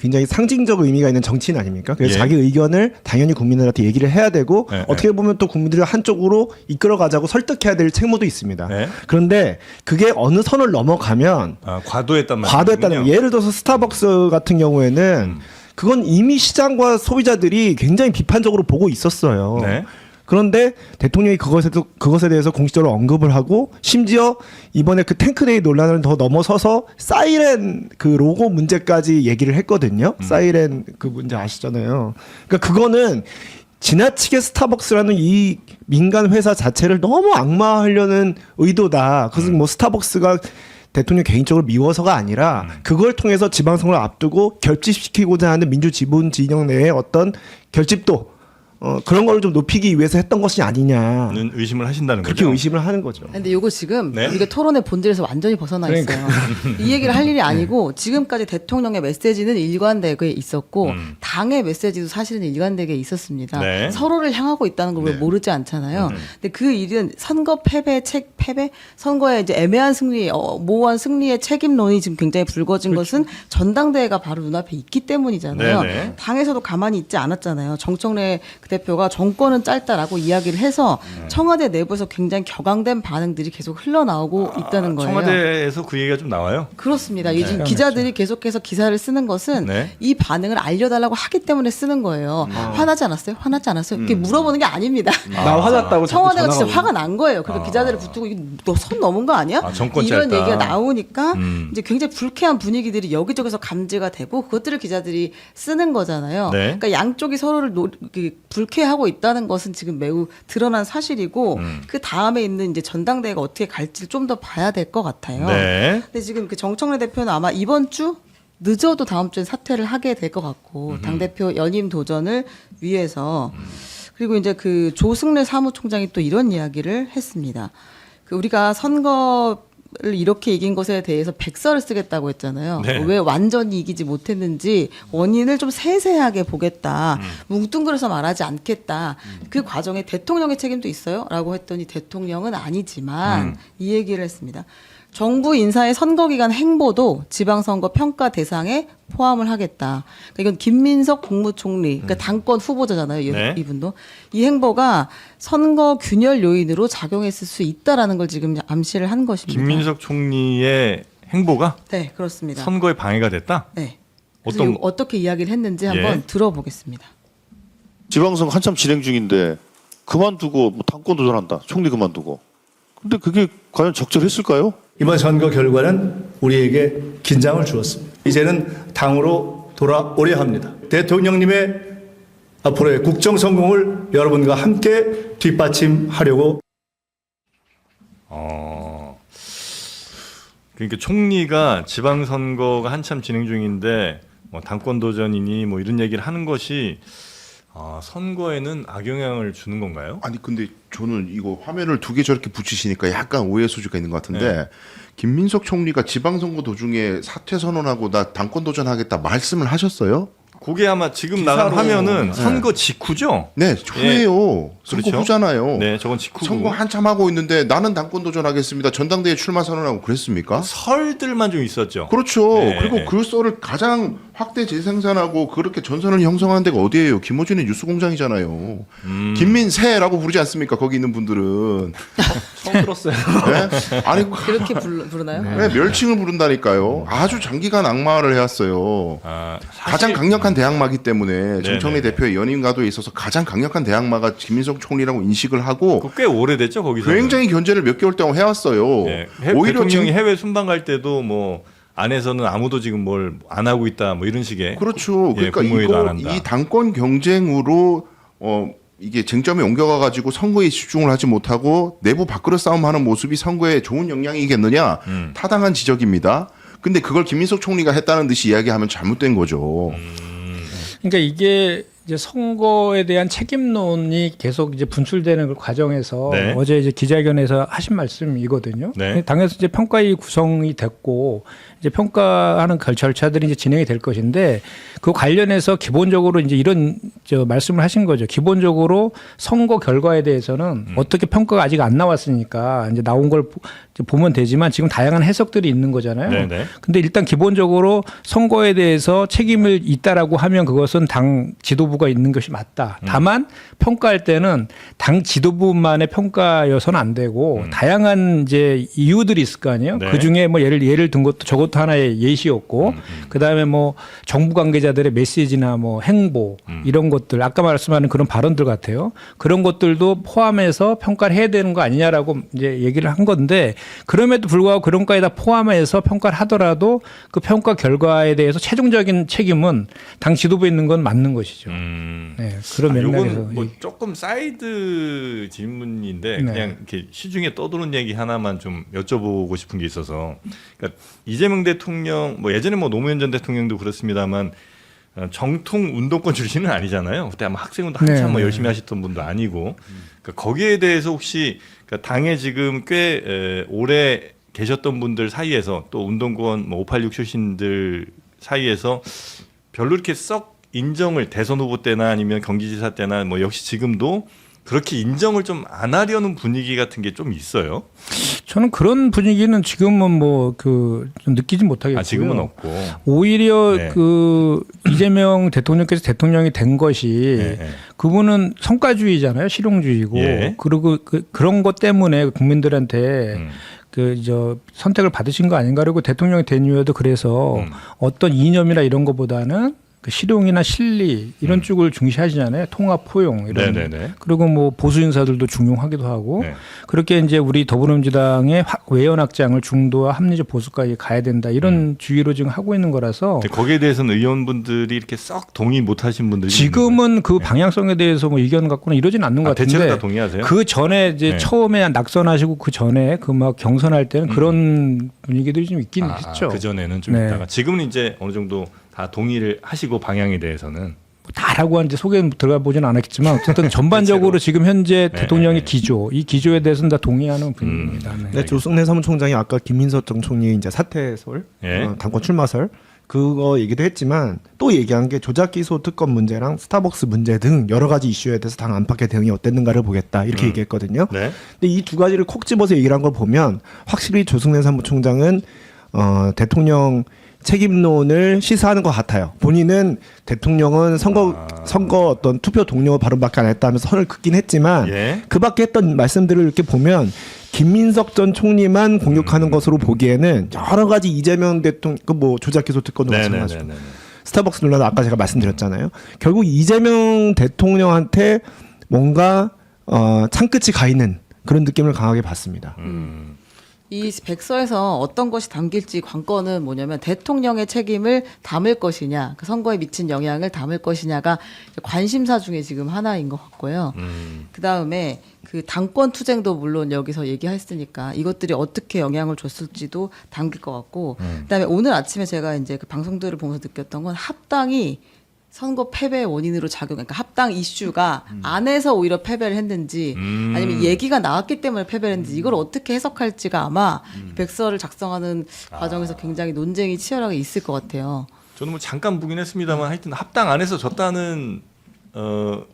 굉장히 상징적 의미가 있는 정치인 아닙니까? 그래서 예. 자기 의견을 당연히 국민들한테 얘기를 해야 되고 네, 어떻게 보면 또 국민들을 한쪽으로 이끌어가자고 설득해야 될 책무도 있습니다. 네. 그런데 그게 어느 선을 넘어가면 과도했단 말이에요. 과도했다는 예를 들어서 스타벅스 같은 경우에는 그건 이미 시장과 소비자들이 굉장히 비판적으로 보고 있었어요. 네. 그런데 대통령이 그것에 대해서 공식적으로 언급을 하고 심지어 이번에 그 탱크데이 논란을 더 넘어서서 사이렌 그 로고 문제까지 얘기를 했거든요. 사이렌 그 문제 아시잖아요. 그러니까 그거는 지나치게 스타벅스라는 이 민간 회사 자체를 너무 악마화하려는 의도다. 그것은 뭐 스타벅스가 대통령 개인적으로 미워서가 아니라 그걸 통해서 지방선거를 앞두고 결집시키고자 하는 민주지분 진영 내의 어떤 결집도 그런 걸 좀 높이기 위해서 했던 것이 아니냐. 는 의심을 하신다는 그렇게 거죠. 의심을 하는 거죠. 근데 요거 지금 네. 우리가 토론의 본질에서 완전히 벗어나 있어요. 이 얘기를 할 일이 아니고 지금까지 대통령의 메시지는 일관되게 있었고 당의 메시지도 사실은 일관되게 있었습니다. 네. 서로를 향하고 있다는 걸 우리가 네. 모르지 않잖아요. 근데 그 일은 선거 패배, 선거에 이제 애매한 승리, 모호한 승리의 책임론이 지금 굉장히 불거진 것은 전당대회가 바로 눈앞에 있기 때문이잖아요. 네네. 당에서도 가만히 있지 않았잖아요. 정청래 그 대표가 정권은 짧다라고 이야기를 해서 청와대 내부에서 굉장히 격앙된 반응들이 계속 흘러나오고 있다는 거예요. 청와대에서 그 얘기가 좀 나와요. 그렇습니다. 요즘 기자들이 계속해서 기사를 쓰는 것은 네. 이 반응을 알려달라고 하기 때문에 쓰는 거예요. 화나지 않았어요? 화나지 않았어요? 이렇게 물어보는 게 아닙니다. 나 화났다고 자꾸 청와대가 진짜 전화가 화가 난 거예요. 그러니까 기자들을 붙들고 너 선 넘은 거 아니야? 정권 이런 짧다. 얘기가 나오니까 이제 굉장히 불쾌한 분위기들이 여기저기서 감지가 되고 그것들을 기자들이 쓰는 거잖아요. 네. 그러니까 양쪽이 서로를 불쾌하고 있다는 것은 지금 매우 드러난 사실이고 그 다음에 있는 이제 전당대회가 어떻게 갈지를 좀 더 봐야 될 것 같아요. 네. 근데 지금 그 정청래 대표는 아마 이번 주 늦어도 다음 주에 사퇴를 하게 될 것 같고 당 대표 연임 도전을 위해서 그리고 이제 그 조승래 사무총장이 또 이런 이야기를 했습니다. 그 우리가 선거를 이렇게 이긴 것에 대해서 백서를 쓰겠다고 했잖아요. 네. 왜 완전히 이기지 못했는지 원인을 좀 세세하게 보겠다. 뭉뚱그려서 말하지 않겠다. 그 과정에 대통령의 책임도 있어요?라고 했더니 대통령은 아니지만 이 얘기를 했습니다. 정부 인사의 선거기간 행보도 지방선거 평가 대상에 포함을 하겠다. 그러니까 이건 김민석 국무총리, 그러니까 당권 후보자잖아요. 네. 이분도 이 행보가 선거 균열 요인으로 작용했을 수 있다라는 걸 지금 암시를 한 것입니다. 김민석 총리의 행보가 네, 그렇습니다. 선거에 방해가 됐다. 네. 어떤- 어떻게 이야기를 했는지 한번 예. 들어보겠습니다. 지방선거 한참 진행 중인데 그만두고 뭐 당권 도전한다. 총리 그만두고. 근데 그게 과연 적절했을까요? 이번 선거 결과는 우리에게 긴장을 주었습니다. 이제는 당으로 돌아오려 합니다. 대통령님의 앞으로의 국정 성공을 여러분과 함께 뒷받침하려고 그러니까 총리가 지방선거가 한참 진행 중인데 뭐 당권 도전이니 뭐 이런 얘기를 하는 것이 선거에는 악영향을 주는 건가요? 아니 근데 저는 이거 화면을 두 개 저렇게 붙이시니까 약간 오해 소지가 있는 것 같은데 네. 김민석 총리가 지방선거 도중에 사퇴 선언하고 나 당권 도전하겠다 말씀을 하셨어요? 그게 아마 지금 나간 화면은 선거 직후죠? 네, 후예요. 선거 그렇죠. 후잖아요. 네, 저건 직후고. 선거 한참 하고 있는데 나는 당권 도전하겠습니다. 전당대회 출마 선언하고 그랬습니까? 설들만 좀 있었죠. 그렇죠. 네. 그리고 그 썰을 가장 확대 재생산하고 그렇게 전선을 형성하는 데가 어디예요? 김어준의 뉴스공장이잖아요. 김민세라고 부르지 않습니까? 거기 있는 분들은. 처음 들었어요. 네? 아니 그렇게 부르나요? 네, 멸칭을 부른다니까요. 아주 장기간 악마를 해왔어요. 가장 강력한 대항마기 때문에 정청래 대표의 연임 가도에 있어서 가장 강력한 대항마가 김민석 총리라고 인식을 하고 그거 꽤 오래됐죠 거기서. 굉장히 견제를 몇 개월 동안 해왔어요. 네. 오히려 대통령이 지금 해외 순방 갈 때도 뭐 안에서는 아무도 지금 뭘 안 하고 있다 뭐 이런 식의. 그렇죠. 예, 그러니까 국무회의도 안 이거 한다. 이 당권 경쟁으로 이게 쟁점에 옮겨가 가지고 선거에 집중을 하지 못하고 내부 밖으로 싸움하는 모습이 선거에 좋은 영향이겠느냐 타당한 지적입니다. 근데 그걸 김민석 총리가 했다는 듯이 이야기하면 잘못된 거죠. 그러니까 이게 이제 선거에 대한 책임론이 계속 이제 분출되는 그 과정에서 네. 어제 이제 기자회견에서 하신 말씀이거든요. 네. 당에서 이제 평가위 구성이 됐고 이제 평가하는 절차들이 이제 진행이 될 것인데 그 관련해서 기본적으로 이제 이런 말씀을 하신 거죠. 기본적으로 선거 결과에 대해서는 어떻게 평가가 아직 안 나왔으니까 이제 나온 걸 보면 되지만 지금 다양한 해석들이 있는 거잖아요. 네네. 근데 일단 기본적으로 선거에 대해서 책임을 있다라고 하면 그것은 당 지도부가 있는 것이 맞다. 다만 평가할 때는 당 지도부만의 평가여서는 안 되고 다양한 이제 이유들이 있을 거 아니에요. 네. 그 중에 뭐 예를 든 것도 저것도 하나의 예시였고 그 다음에 뭐 정부 관계자들의 메시지나 뭐 행보 이런 것들 아까 말씀하는 그런 발언들 같아요. 그런 것들도 포함해서 평가를 해야 되는 거 아니냐라고 이제 얘기를 한 건데 그럼에도 불구하고 그런 것까지 다 포함해서 평가를 하더라도 그 평가 결과에 대해서 최종적인 책임은 당 지도부에 있는 건 맞는 것이죠. 네, 그런 맥락에서. 이건 뭐 조금 사이드 질문인데 네. 그냥 이렇게 시중에 떠도는 얘기 하나만 좀 여쭤보고 싶은 게 있어서 그러니까 이재명 대통령 뭐 예전에 뭐 노무현 전 대통령도 그렇습니다만 정통 운동권 출신은 아니잖아요. 그때 아마 학생운동 한참 네, 뭐 네. 열심히 하셨던 분도 아니고 그러니까 거기에 대해서 혹시 그러니까 당에 지금 꽤 오래 계셨던 분들 사이에서 또 운동권 뭐 586 출신들 사이에서 별로 이렇게 썩 인정을 대선 후보 때나 아니면 경기지사 때나 뭐 역시 지금도 그렇게 인정을 좀 안 하려는 분위기 같은 게 좀 있어요. 저는 그런 분위기는 지금은 뭐 그 좀 느끼지 못하겠고요. 지금은 없고. 오히려 네. 그 이재명 대통령께서 대통령이 된 것이 네, 네. 그분은 성과주의잖아요, 실용주의고. 예. 그리고 그런 것 때문에 국민들한테 그 저 선택을 받으신 거 아닌가. 그리고 대통령이 된 이후에도 그래서 어떤 이념이나 이런 것보다는 그 실용이나 실리 이런 쪽을 중시하시잖아요. 통합, 포용 이런. 네네네. 그리고 뭐 보수 인사들도 중용하기도 하고 네. 그렇게 이제 우리 더불어민주당의 외연 확장을 중도와 합리적 보수까지 가야 된다 이런 주의로 지금 하고 있는 거라서 근데 거기에 대해서는 의원분들이 이렇게 썩 동의 못하신 분들이 지금은 그 방향성에 대해서 뭐 의견 갖고는 이러지는 않는 것 대체로 같은데 다 동의하세요? 그 전에 이제 네. 처음에 낙선하시고 그 전에 그 막 경선할 때는 그런 분위기들이 좀 있긴 했죠. 그 전에는 좀 네. 있다가 지금은 이제 어느 정도 다 동의를 하시고 방향에 대해서는 다라고 이제 소개 들어가 보진 않았겠지만 어쨌든 전반적으로 지금 현재 네, 대통령의 네. 기조, 이 기조에 대해서는 다 동의하는 분입니다. 네. 네, 조승래 사무총장이 아까 김민석 전 총리 이제 사퇴설, 예. 당권 출마설 그거 얘기도 했지만 또 얘기한 게 조작 기소 특검 문제랑 스타벅스 문제 등 여러 가지 이슈에 대해서 당 안팎의 대응이 어땠는가를 보겠다 이렇게 얘기했거든요. 네. 근데 이 두 가지를 콕 집어서 얘기를 한 걸 보면 확실히 조승래 사무총장은 대통령 책임론을 시사하는 것 같아요. 본인은 대통령은 선거 어떤 투표 동료 발언밖에 안 했다면서 선을 긋긴 했지만 예. 그밖에 했던 말씀들을 이렇게 보면 김민석 전 총리만 공격하는 것으로 보기에는 여러 가지 이재명 대통령 뭐 조작 기소 특권도 마찬가지고 네네네. 스타벅스 논란 아까 제가 말씀드렸잖아요. 결국 이재명 대통령한테 뭔가 창끝이 가 있는 그런 느낌을 강하게 받습니다. 이 백서에서 어떤 것이 담길지 관건은 뭐냐면 대통령의 책임을 담을 것이냐, 그 선거에 미친 영향을 담을 것이냐가 관심사 중에 지금 하나인 것 같고요. 그 다음에 그 당권 투쟁도 물론 여기서 얘기했으니까 이것들이 어떻게 영향을 줬을지도 담길 것 같고, 그다음에 오늘 아침에 제가 이제 그 방송들을 보면서 느꼈던 건 합당이 선거 패배의 원인으로 작용, 그러니까 합당 이슈가 안에서 오히려 패배를 했는지 아니면 얘기가 나왔기 때문에 패배를 했는지 이걸 어떻게 해석할지가 아마 백서를 작성하는 과정에서 굉장히 논쟁이 치열하게 있을 것 같아요. 저는 뭐 잠깐 보긴 했습니다만 하여튼 합당 안에서 졌다는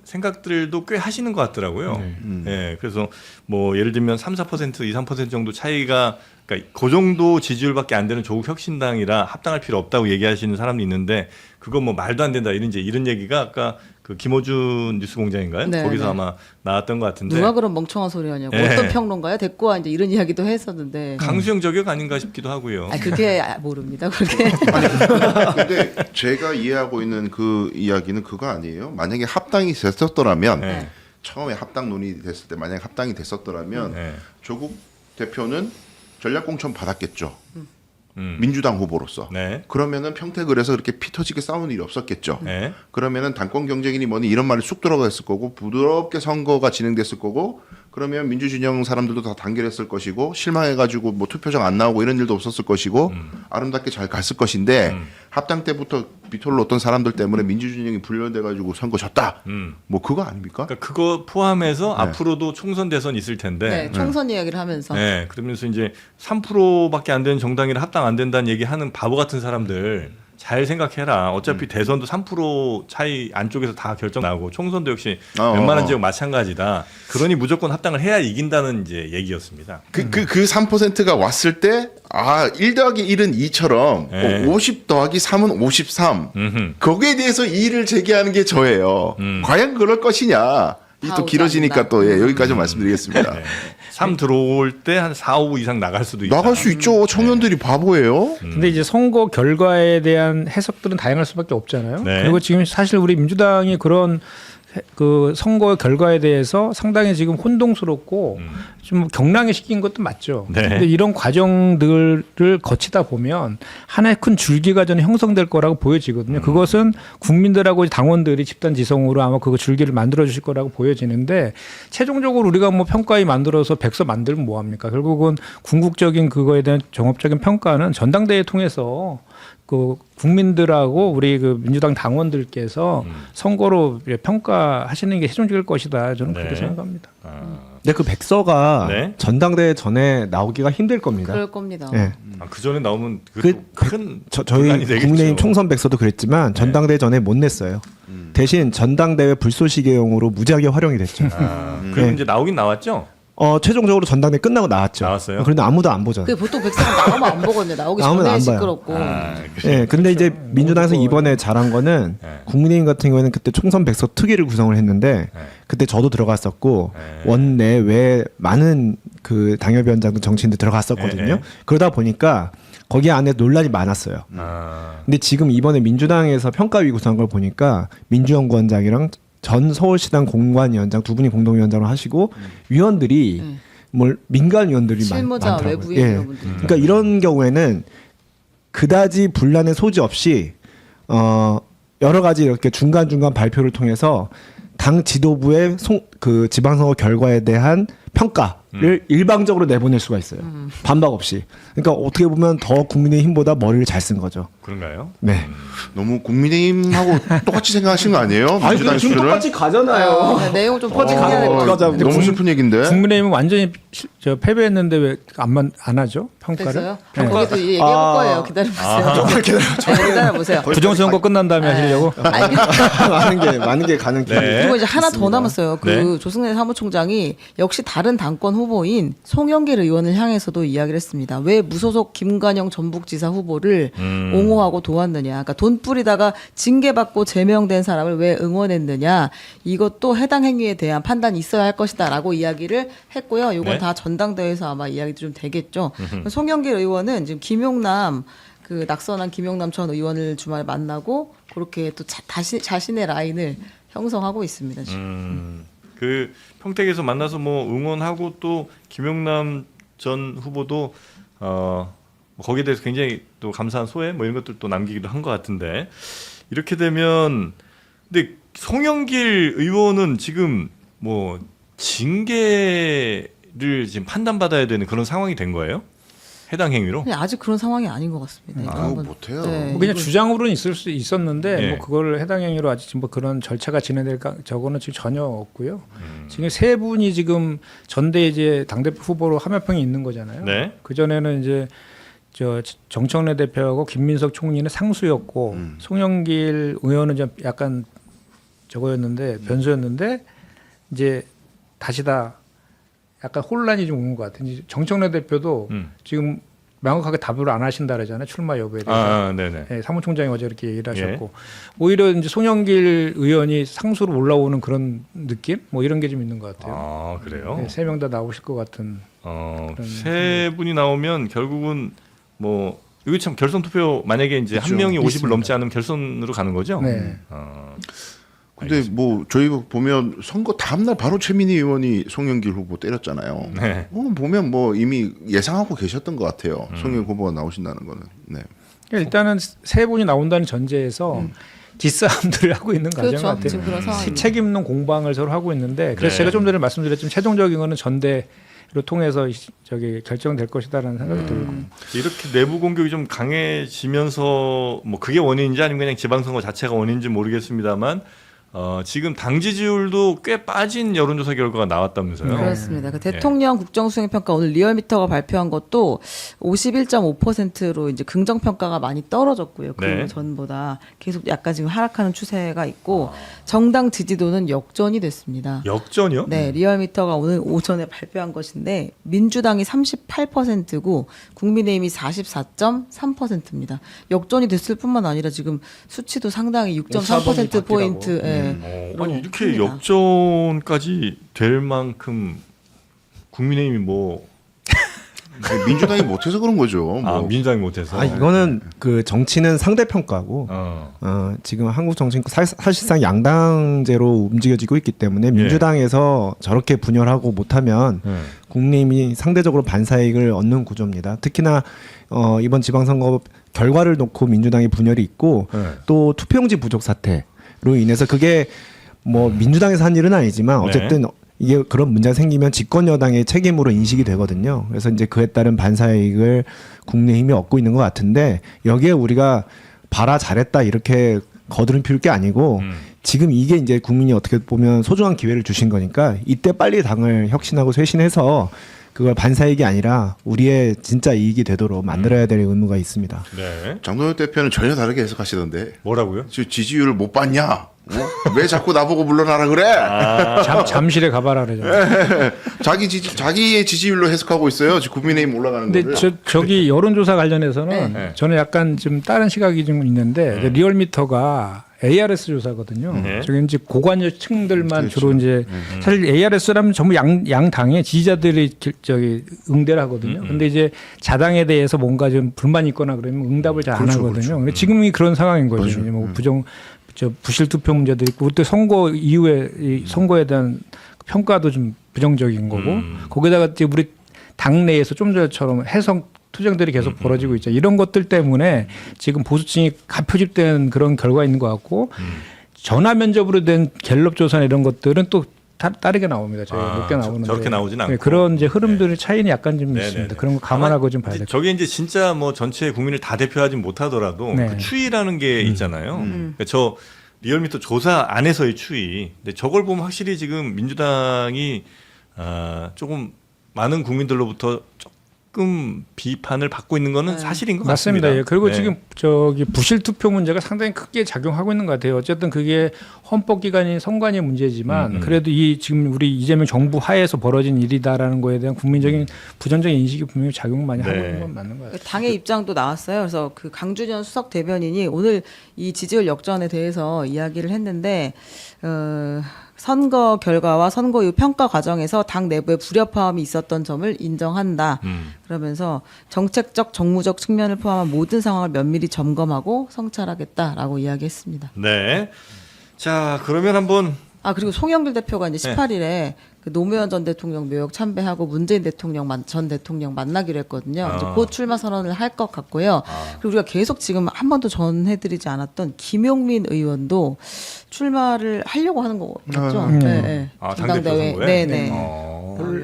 생각들도 꽤 하시는 것 같더라고요. 네, 그래서 뭐 예를 들면 3-4%, 2-3% 정도 차이가 그러니까 그 정도 지지율밖에 안 되는 조국 혁신당이라 합당할 필요 없다고 얘기하시는 사람도 있는데 그건 뭐 말도 안 된다 이런 얘기가 아까 그 김어준 뉴스공장인가요? 네, 거기서 네. 아마 나왔던 것 같은데 누가 그런 멍청한 소리 하냐고 네. 어떤 평론가요? 데리고 와 이제 이런 이야기도 했었는데 강수영 저격 아닌가 싶기도 하고요. 그게 모릅니다. 그게 근데 제가 이해하고 있는 그 이야기는 그거 아니에요. 만약에 합당이 됐었더라면 네. 처음에 합당 논의 됐을 때 만약에 합당이 됐었더라면 네. 조국 대표는 전략공천 받았겠죠. 음. 민주당 후보로서. 네. 그러면은 평택을에서 그렇게 피 터지게 싸우는 일이 없었겠죠. 네. 그러면은 당권 경쟁이니 뭐니 이런 말이 쑥 들어갔을 거고 부드럽게 선거가 진행됐을 거고 그러면 민주진영 사람들도 다 단결했을 것이고 실망해가지고 뭐 투표장 안 나오고 이런 일도 없었을 것이고 아름답게 잘 갔을 것인데 합당 때부터 비토를 놓던 사람들 때문에 민주진영이 분열돼가지고 선거 졌다. 뭐 그거 아닙니까? 그러니까 그거 포함해서 네. 앞으로도 총선 대선 있을 텐데 네, 총선 이야기를 하면서 네, 그러면서 이제 3%밖에 안 되는 정당이라 합당 안 된다는 얘기하는 바보 같은 사람들 잘 생각해라. 어차피 대선도 3% 차이 안쪽에서 다 결정 나고 총선도 역시 웬만한 지역 마찬가지다. 그러니 무조건 합당을 해야 이긴다는 이제 얘기였습니다. 그 3%가 왔을 때, 1 더하기 1은 2처럼, 네. 50 더하기 3은 53. 음흠. 거기에 대해서 이의를 제기하는 게 저예요. 과연 그럴 것이냐. 이 다 또 오지 길어지니까 않는다. 또, 여기까지 말씀드리겠습니다. 네. 3 들어올 때 한 4, 5 이상 나갈 수도 있다. 나갈 수 있죠. 청년들이 바보예요. 근데 이제 선거 결과에 대한 해석들은 다양할 수밖에 없잖아요. 네. 그리고 지금 사실 우리 민주당이 그런 그 선거 결과에 대해서 상당히 지금 혼동스럽고 좀 경랑에 시킨 것도 맞죠. 네. 근데 이런 과정들을 거치다 보면 하나의 큰 줄기가 저는 형성될 거라고 보여지거든요. 그것은 국민들하고 당원들이 집단 지성으로 아마 그거 줄기를 만들어 주실 거라고 보여지는데 최종적으로 우리가 뭐 평가위 만들어서 백서 만들면 뭐 합니까? 결국은 궁극적인 그거에 대한 종합적인 평가는 전당대회 통해서 그 국민들하고 우리 그 민주당 당원들께서 선거로 평가하시는 게 최종적일 것이다. 저는 그렇게 네. 생각합니다. 근데 그 백서가 네. 전당대회 전에 나오기가 힘들 겁니다. 그럴 겁니다. 예. 그 전에 나오면 그것도 큰 저희 논란이 되겠죠. 국민의힘 총선 백서도 그랬지만 전당대회 전에 못 냈어요. 대신 전당대회 불쏘시개용으로 무지하게 활용이 됐죠. 그리고 네. 이제 나오긴 나왔죠. 최종적으로 전당대 끝나고 나왔죠. 나왔어요? 그런데 아무도 안 보잖아요. 그 보통 백사가 나오면 안 보거든요. 나오기 나오면 전에 안 봐요. 시끄럽고. 예, 근데 이제 민주당에서 이번에 잘한 거는 네. 국민의힘 같은 경우에는 그때 총선 백석 특위를 구성을 했는데 네. 그때 저도 들어갔었고 네. 원내외 많은 그 당협위원장도 정치인들 들어갔었거든요. 네. 그러다 보니까 거기 안에 논란이 많았어요. 근데 지금 이번에 민주당에서 평가위 구성한 걸 보니까 민주연구원장이랑 전 서울시당 공관위원장 두 분이 공동위원장을 하시고 위원들이 뭘 민간 위원들이 실무자, 많더라고요. 외부인 예. 이런 분들. 그러니까 이런 경우에는 그다지 분란의 소지 없이 여러 가지 이렇게 중간중간 발표를 통해서 당 지도부의 그 지방선거 결과에 대한 평가를 일방적으로 내보낼 수가 있어요. 반박 없이. 그러니까 어떻게 보면 더 국민의힘보다 머리를 잘 쓴 거죠. 그런가요? 네. 너무 국민의힘하고 똑같이 생각하신 거 아니에요? 아니 민주당 지금 수준을? 똑같이 가잖아요. 네, 내용 좀 퍼지해야 될 것 같아요. 너무 슬픈 얘기인데. 국민의힘은 완전히 패배했는데 왜 안 하죠? 평가를? 됐어요? 네. 거기도 얘기해 볼 거예요. 기다려보세요. 조금만 기다려보세요. 부정선거 끝난 다음에 하시려고? 많은 게 가는 길. 네. 그리고 이제 하나 더 남았어요. 그 네. 조승래 사무총장이 역시 다른 당권 후보인 송영길 의원을 향해서도 이야기를 했습니다. 왜 무소속 김관영 전북지사 후보를 옹호하고 도왔느냐. 그러니까 돈 뿌리다가 징계받고 제명된 사람을 왜 응원했느냐. 이것도 해당 행위에 대한 판단이 있어야 할 것이다라고 이야기를 했고요. 이건 네. 다 전당대회에서 아마 이야기도 좀 되겠죠. 송영길 의원은 지금 김용남 그 낙선한 김용남 전 의원을 주말에 만나고 그렇게 또 다시 자신의 라인을 형성하고 있습니다. 지금. 그 평택에서 만나서 뭐 응원하고 또 김용남 전 후보도 뭐 거기에 대해서 굉장히 또 감사한 소회 뭐 이런 것들 또 남기기도 한 것 같은데 이렇게 되면 근데 송영길 의원은 지금 뭐 징계를 지금 판단받아야 되는 그런 상황이 된 거예요? 해당 행위로? 근데 아직 그런 상황이 아닌 것 같습니다. 이거 아유, 한번- 못해요. 뭐 그냥 이거- 주장으로는 있을 수 있었는데 네. 뭐 그걸 해당 행위로 아직 지금 뭐 그런 절차가 진행될까 저거는 지금 전혀 없고요. 지금 세 분이 지금 전대 이제 당대표 후보로 하마평이 있는 거잖아요. 네. 그 전에는 이제 저 정청래 대표하고 김민석 총리는 상수였고 송영길 의원은 좀 약간 저거였는데 변수였는데 이제 다시 다 약간 혼란이 좀 온 것 같아요. 이제 정청래 대표도 지금 명확하게 답을 안 하신다 그러잖아요. 출마 여부에 대해서. 네네. 네, 사무총장이 어제 이렇게 얘기를 하셨고 오히려 이제 송영길 의원이 상수로 올라오는 그런 느낌 뭐 이런 게 좀 있는 것 같아요. 아 그래요? 네, 세 명 다 나오실 것 같은. 세 분이 나오면 결국은 뭐 이거 참 결선 투표 만약에 이제 한 명이 50을 있습니다. 넘지 않으면 결선으로 가는 거죠? 네. 근데 뭐 저희 보면 선거 다음날 바로 최민희 의원이 송영길 후보 때렸잖아요. 네. 보면 뭐 이미 예상하고 계셨던 것 같아요. 송영길 후보가 나오신다는 거는. 네. 일단은 세 분이 나온다는 전제에서 뒷싸움들을 하고 있는 과정 그렇죠. 같아요. 지금 그런 상황입니다. 책 있는 공방을 서로 하고 있는데 그래서 네. 제가 좀 전에 말씀드렸지만 최종적인 거는 전대로 통해서 저기 결정될 것이다라는 생각이 들고. 이렇게 내부 공격이 좀 강해지면서 뭐 그게 원인인지 아니면 그냥 지방선거 자체가 원인인지 모르겠습니다만 지금 당 지지율도 꽤 빠진 여론조사 결과가 나왔다면서요? 그렇습니다. 그 대통령 국정수행평가 오늘 리얼미터가 발표한 것도 51.5%로 이제 긍정평가가 많이 떨어졌고요. 그 네. 전보다 계속 약간 지금 하락하는 추세가 있고 정당 지지도는 역전이 됐습니다. 역전이요? 네, 리얼미터가 오늘 오전에 발표한 것인데 민주당이 38%고 국민의힘이 44.3%입니다. 역전이 됐을 뿐만 아니라 지금 수치도 상당히 6.3% 포인트. 예. 아니 이렇게 역전까지 될 만큼 국민의힘이 뭐 민주당이 못해서 그런 거죠. 뭐. 민주당이 못해서. 이거는 그 정치는 상대평가고 지금 한국 정치는 사실상 양당제로 움직여지고 있기 때문에 민주당에서 저렇게 분열하고 못하면 국민의힘이 상대적으로 반사이익을 얻는 구조입니다. 특히나 이번 지방선거 결과를 놓고 민주당이 분열이 있고 또 투표용지 부족 사태로 인해서 그게 뭐 민주당에서 한 일은 아니지만 어쨌든 이게 그런 문제가 생기면 집권 여당의 책임으로 인식이 되거든요. 그래서 이제 그에 따른 반사이익을 국민의힘이 얻고 있는 것 같은데 여기에 우리가 봐라 잘했다 이렇게 거드름 피울 게 아니고 지금 이게 이제 국민이 어떻게 보면 소중한 기회를 주신 거니까 이때 빨리 당을 혁신하고 쇄신해서 그걸 반사이익이 아니라 우리의 진짜 이익이 되도록 만들어야 될 의무가 있습니다. 네. 장동혁 대표는 전혀 다르게 해석하시던데. 뭐라고요? 지지율을 못 봤냐? 왜 자꾸 나보고 물러나라 그래? 잠실에 가봐라 그러잖아요. 자기의 지지율로 해석하고 있어요. 지금 국민의힘 올라가는 근데 거를. 저기 여론조사 관련해서는 네. 저는 약간 좀 다른 시각이 좀 있는데 리얼미터가 ARS 조사거든요. 네. 저기 이제 고관여층들만 그렇죠. 주로 이제 사실 ARS라면 전부 양 당의 지지자들이 저기 응대를 하거든요. 근데 이제 자당에 대해서 뭔가 좀 불만이 있거나 그러면 응답을 잘 안 그렇죠, 하거든요. 그렇죠. 근데 지금이 그런 상황인 거죠. 맞아요. 이제 뭐 부실 투표 문제도 있고 그때 선거 이후에 이 선거에 대한 평가도 좀 부정적인 거고 거기다가 이제 우리 당 내에서 좀 전처럼 해석 투쟁들이 계속 벌어지고 있죠. 이런 것들 때문에 지금 보수층이 가표집된 그런 결과가 있는 것 같고 전화 면접으로 된 갤럽 조사나 이런 것들은 또 다르게 나옵니다. 저희 높게 나오는데 저렇게 나오진 않고. 그런 이제 흐름들의 차이는 약간 좀 네네네. 있습니다. 그런 거 감안하고 아마 좀 봐야 될 것 저게 이제 진짜 뭐 전체 국민을 다 대표하진 못하더라도 네. 그 추이라는 게 있잖아요. 그러니까 저 리얼미터 조사 안에서의 추이. 근데 저걸 보면 확실히 지금 민주당이 조금 많은 국민들로부터 조금 비판을 받고 있는 거는 사실인 것 맞습니다. 같습니다. 예. 그리고 네. 지금 저기 부실 투표 문제가 상당히 크게 작용하고 있는 것 같아요. 어쨌든 그게 헌법기관인 선관위 문제지만 그래도 이 지금 우리 이재명 정부 하에서 벌어진 일이다라는 거에 대한 국민적인 부정적인 인식이 분명히 작용 많이 하고 네. 있는 건 맞는 것 같아요. 당의 입장도 나왔어요. 그래서 그 강준현 수석 대변인이 오늘 이 지지율 역전에 대해서 이야기를 했는데 선거 결과와 선거 이후 평가 과정에서 당 내부에 불협화음이 있었던 점을 인정한다. 그러면서 정책적, 정무적 측면을 포함한 모든 상황을 면밀히 점검하고 성찰하겠다라고 이야기했습니다. 네. 자, 그러면 한번 그리고 송영길 대표가 이제 18일에 그 노무현 전 대통령 묘역 참배하고 문재인 대통령 전 대통령 만나기로 했거든요. 이제 곧 출마 선언을 할 것 같고요. 그리고 우리가 계속 지금 한 번도 전해드리지 않았던 김용민 의원도 출마를 하려고 하는 거죠. 네. 당대표 선거에? 네네.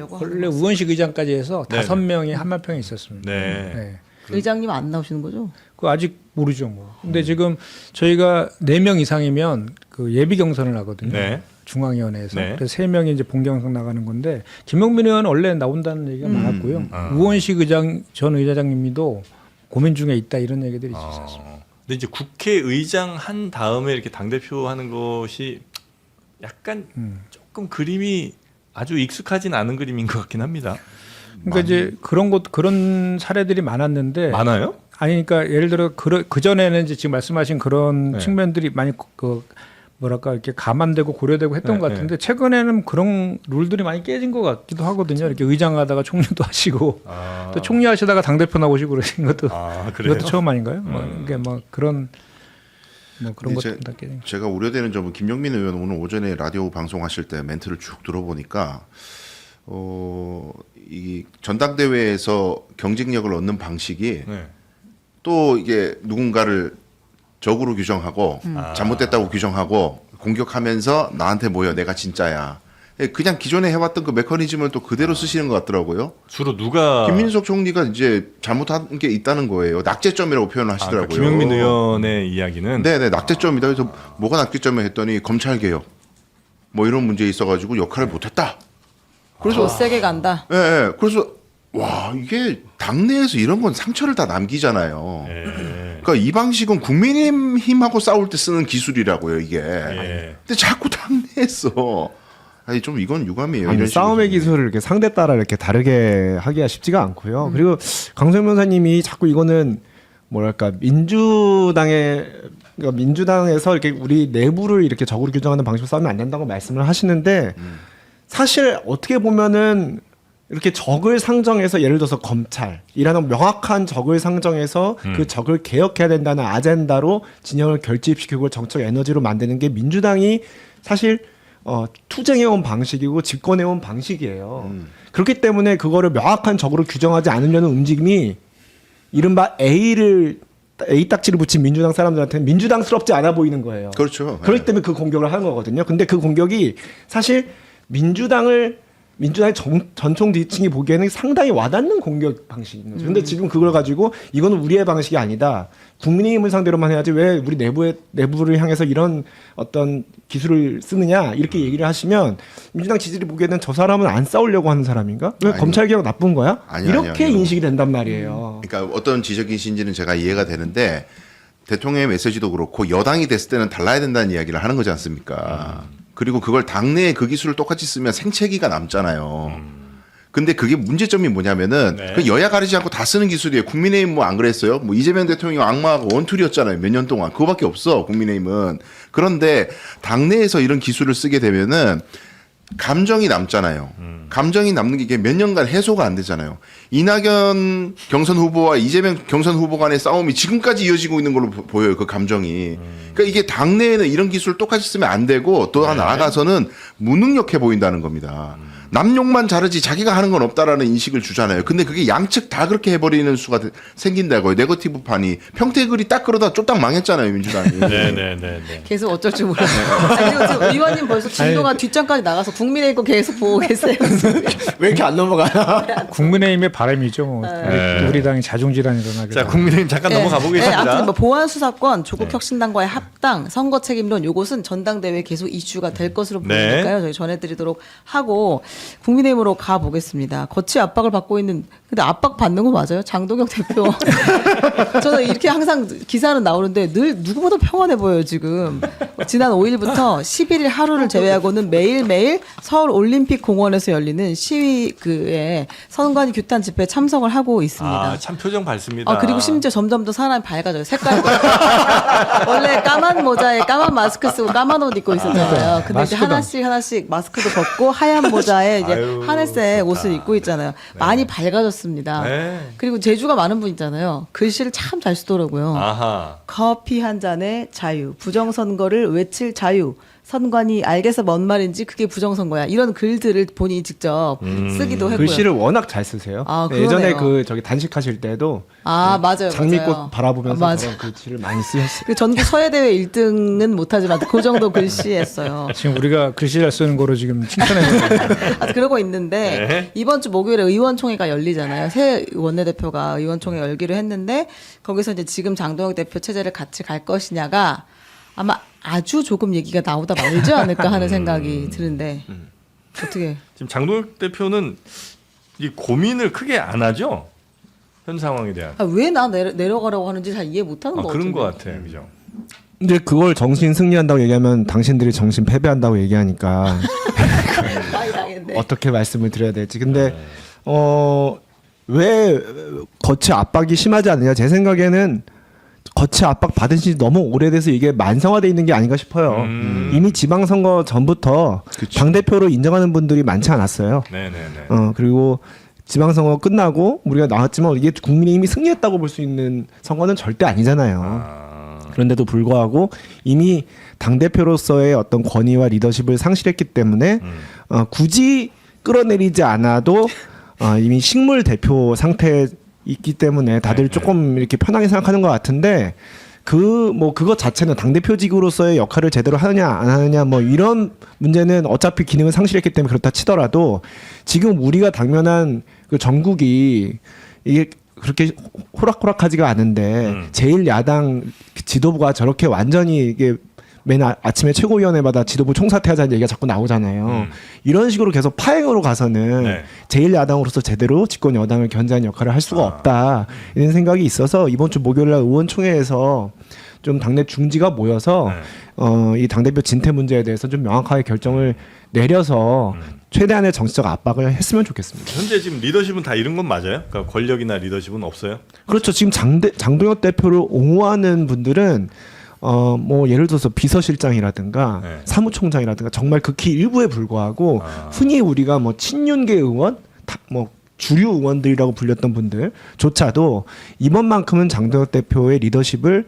원래 우원식 의장까지 해서 네네. 5명이 한마평에 있었습니다. 네. 의장님 안 나오시는 거죠? 그 아직 모르죠 뭐. 근데 지금 저희가 4명 이상이면 그 예비 경선을 하거든요. 네. 중앙위원회에서. 네. 그래서 3명이 이제 본경선 나가는 건데 김용민 의원은 원래 나온다는 얘기가 많았고요. 우원식 의장 전 의장님도 고민 중에 있다 이런 얘기들이 있었습니다. 근데 이제 국회의장 한 다음에 이렇게 당대표 하는 것이 약간 조금 그림이 아주 익숙하진 않은 그림인 것 같긴 합니다. 그러니까 이제 그런 사례들이 많았는데 많아요? 아니 그러니까 예를 들어 그 전에는 이제 지금 말씀하신 그런 네. 측면들이 많이 뭐랄까 이렇게 감안되고 고려되고 했던 네, 것 같은데 최근에는 그런 룰들이 많이 깨진 것 같기도 하거든요. 이렇게 의장하다가 총리도 하시고 또 총리하시다가 당 대표 나오시고 그러신 것도 그래요? 이것도 처음 아닌가요? 이게 뭐 그런 것들 다 깨진. 제가 우려되는 점은 김용민 의원 오늘 오전에 라디오 방송하실 때 멘트를 쭉 들어보니까 이 전당대회에서 경쟁력을 얻는 방식이 네. 또 이게 누군가를 적으로 규정하고 잘못됐다고 규정하고 공격하면서 나한테 모여 내가 진짜야. 그냥 기존에 해왔던 그 메커니즘을 또 그대로 쓰시는 것 같더라고요. 주로 누가 김민석 총리가 이제 잘못한 게 있다는 거예요. 낙제점이라고 표현을 하시더라고요. 그러니까 김용민 의원의 이야기는 네네 낙제점이다. 그래서 뭐가 낙제점이 했더니 검찰 개혁 뭐 이런 문제에 있어가지고 역할을 못했다. 그래서 세게 간다. 예, 예. 그래서 와 이게 당내에서 이런 건 상처를 다 남기잖아요. 그러니까 이 방식은 국민의힘하고 싸울 때 쓰는 기술이라고요 이게. 근데 자꾸 당내에서 아니 좀 이건 유감이에요. 아니, 이런 싸움의 식으로. 기술을 이렇게 상대 따라 이렇게 다르게 하기가 쉽지가 않고요. 그리고 강성 변호사님이 자꾸 이거는 뭐랄까 민주당에서 이렇게 우리 내부를 이렇게 적으로 규정하는 방식으로 싸우면 안 된다고 말씀을 하시는데 사실 어떻게 보면은 이렇게 적을 상정해서 예를 들어서 검찰이라는 명확한 적을 상정해서 그 적을 개혁해야 된다는 아젠다로 진영을 결집시키고 정책 에너지로 만드는 게 민주당이 사실 투쟁해온 방식이고 집권해온 방식이에요. 그렇기 때문에 그거를 명확한 적으로 규정하지 않으려는 움직임이 이른바 A 딱지를 붙인 민주당 사람들한테는 민주당스럽지 않아 보이는 거예요. 그렇죠. 그렇기 때문에 그 공격을 하는 거거든요. 근데 그 공격이 사실 민주당의 전총 지지층이 보기에는 상당히 와닿는 공격 방식인 거죠. 근데 지금 그걸 가지고 이거는 우리의 방식이 아니다. 국민의힘을 상대로만 해야지 왜 우리 내부를 향해서 이런 어떤 기술을 쓰느냐 이렇게 얘기를 하시면 민주당 지지를 보기에는 저 사람은 안 싸우려고 하는 사람인가? 왜 아니요. 검찰 개혁 나쁜 거야? 아니요, 이렇게 아니요. 인식이 된단 말이에요. 그러니까 어떤 지적이신지는 제가 이해가 되는데 대통령의 메시지도 그렇고 여당이 됐을 때는 달라야 된다는 이야기를 하는 거지 않습니까? 그리고 그걸 당내에 그 기술을 똑같이 쓰면 생채기가 남잖아요. 근데 그게 문제점이 뭐냐면은 네. 그 여야 가리지 않고 다 쓰는 기술이에요. 국민의힘 뭐 안 그랬어요? 뭐 이재명 대통령 악마하고 원툴이었잖아요. 몇 년 동안. 그거밖에 없어. 국민의힘은. 그런데 당내에서 이런 기술을 쓰게 되면은 감정이 남잖아요. 감정이 남는 게 이게 몇 년간 해소가 안 되잖아요. 이낙연 경선 후보와 이재명 경선 후보 간의 싸움이 지금까지 이어지고 있는 걸로 보여요. 그 감정이. 그러니까 이게 당내에는 이런 기술을 똑같이 쓰면 안 되고 또 나아가서는 무능력해 보인다는 겁니다. 남 욕만 잘하지 자기가 하는 건 없다라는 인식을 주잖아요. 근데 그게 양측 다 그렇게 해버리는 수가 생긴다고요. 네거티브판이. 평택을이 딱 그러다 쫄딱 망했잖아요. 민주당이. 네네네. 계속 어쩔 줄 몰랐어요. 아니, 그리고 지금 의원님 벌써 진도가 뒷장까지 나가서 국민의힘 거 계속 보고 계세요. 왜 이렇게 안 넘어가요? 국민의힘의 바람이죠. 뭐. 네. 우리 당이 자중질환 일어나게. 자, 국민의힘 잠깐 넘어가 보겠습니다. 아무튼 뭐 보안 수사권, 조국 혁신당과의 합당, 선거 책임론 요것은 전당대회 계속 이슈가 될 것으로 네. 보이니까요. 저희 전해드리도록 하고 국민의힘으로 가 보겠습니다. 거치 압박을 받고 있는 근데 압박 받는 거 맞아요? 장동혁 대표. 저는 이렇게 항상 기사는 나오는데 늘 누구보다 평안해 보여요 지금. 지난 5일부터 11일 하루를 제외하고는 매일매일 서울 올림픽 공원에서 열리는 시위에 선관위 규탄 집회에 참석을 하고 있습니다. 아, 참 표정 밝습니다. 그리고 심지어 점점 더 사람이 밝아져요. 색깔도. 원래 까만 모자에 까만 마스크 쓰고 까만 옷 입고 있었잖아요. 근데 이제 마스크도 하나씩 마스크도 벗고 하얀 모자에 이제 아유, 하늘색 좋다. 옷을 입고 있잖아요. 많이 밝아졌습니다. 네. 그리고 재주가 많은 분 있잖아요. 글씨를 참 잘 쓰더라고요. 아하. 커피 한 잔의 자유, 부정선거를 외칠 자유. 선관위 알겠어 뭔 말인지 그게 부정선거야. 이런 글들을 본인이 직접 쓰기도 했고요. 글씨를 워낙 잘 쓰세요. 아, 네, 예전에 그러네요. 저기 단식하실 때도 맞아요. 장미꽃 맞아요. 바라보면서 맞아. 그런 글씨를 많이 쓰셨어요. 그 전국 서예대회 1등은 못하지만 그 정도 글씨했어요. 지금 우리가 글씨 잘 쓰는 거로 지금 칭찬해. 그러고 있는데 네. 이번 주 목요일에 의원총회가 열리잖아요. 새 원내대표가 의원총회 열기로 했는데 거기서 이제 지금 장동혁 대표 체제를 같이 갈 것이냐가 아마 아주 조금 얘기가 나오다 말지 않을까 하는 생각이 드는데 어떻게? 지금 장동혁 대표는 이 고민을 크게 안 하죠? 현 상황에 대한. 왜 나 내려가라고 하는지 잘 이해 못하는 것 그런 같은데. 것 같아요. 그죠? 근데 그걸 정신 승리한다고 얘기하면 당신들이 정신 패배한다고 얘기하니까 많이 당했네. 어떻게 말씀을 드려야 될지. 근데 왜 거치 압박이 심하지 않느냐? 제 생각에는 거치 압박 받은 지 너무 오래돼서 이게 만성화돼 있는 게 아닌가 싶어요. 이미 지방선거 전부터 당대표로 인정하는 분들이 많지 않았어요. 네네네. 그리고 지방선거 끝나고 우리가 나왔지만 이게 국민의힘이 승리했다고 볼 수 있는 선거는 절대 아니잖아요. 그런데도 불구하고 이미 당대표로서의 어떤 권위와 리더십을 상실했기 때문에 굳이 끌어내리지 않아도 이미 식물 대표 상태에 있기 때문에 다들 조금 이렇게 편하게 생각하는 것 같은데 그것 자체는 당대표직으로서의 역할을 제대로 하느냐 안 하느냐 뭐 이런 문제는 어차피 기능을 상실했기 때문에 그렇다 치더라도 지금 우리가 당면한 그 전국이 이게 그렇게 호락호락하지가 않은데 제1야당 지도부가 저렇게 완전히 이게 맨 아침에 최고위원회마다 지도부 총사퇴하자는 얘기가 자꾸 나오잖아요. 이런 식으로 계속 파행으로 가서는 네. 제1야당으로서 제대로 집권 여당을 견제하는 역할을 할 수가 없다. 이런 생각이 있어서 이번 주 목요일날 의원총회에서 좀 당내 중지가 모여서 이 당대표 진퇴 문제에 대해서 좀 명확하게 결정을 내려서 최대한의 정치적 압박을 했으면 좋겠습니다. 현재 지금 리더십은 다 이런 건 맞아요? 그러니까 권력이나 리더십은 없어요? 그렇죠. 지금 장동혁 대표를 옹호하는 분들은 뭐 예를 들어서 비서실장이라든가 네. 사무총장이라든가 정말 극히 일부에 불과하고 흔히 우리가 뭐 친윤계 의원, 뭐 주류 의원들이라고 불렸던 분들조차도 이번만큼은 장동혁 대표의 리더십을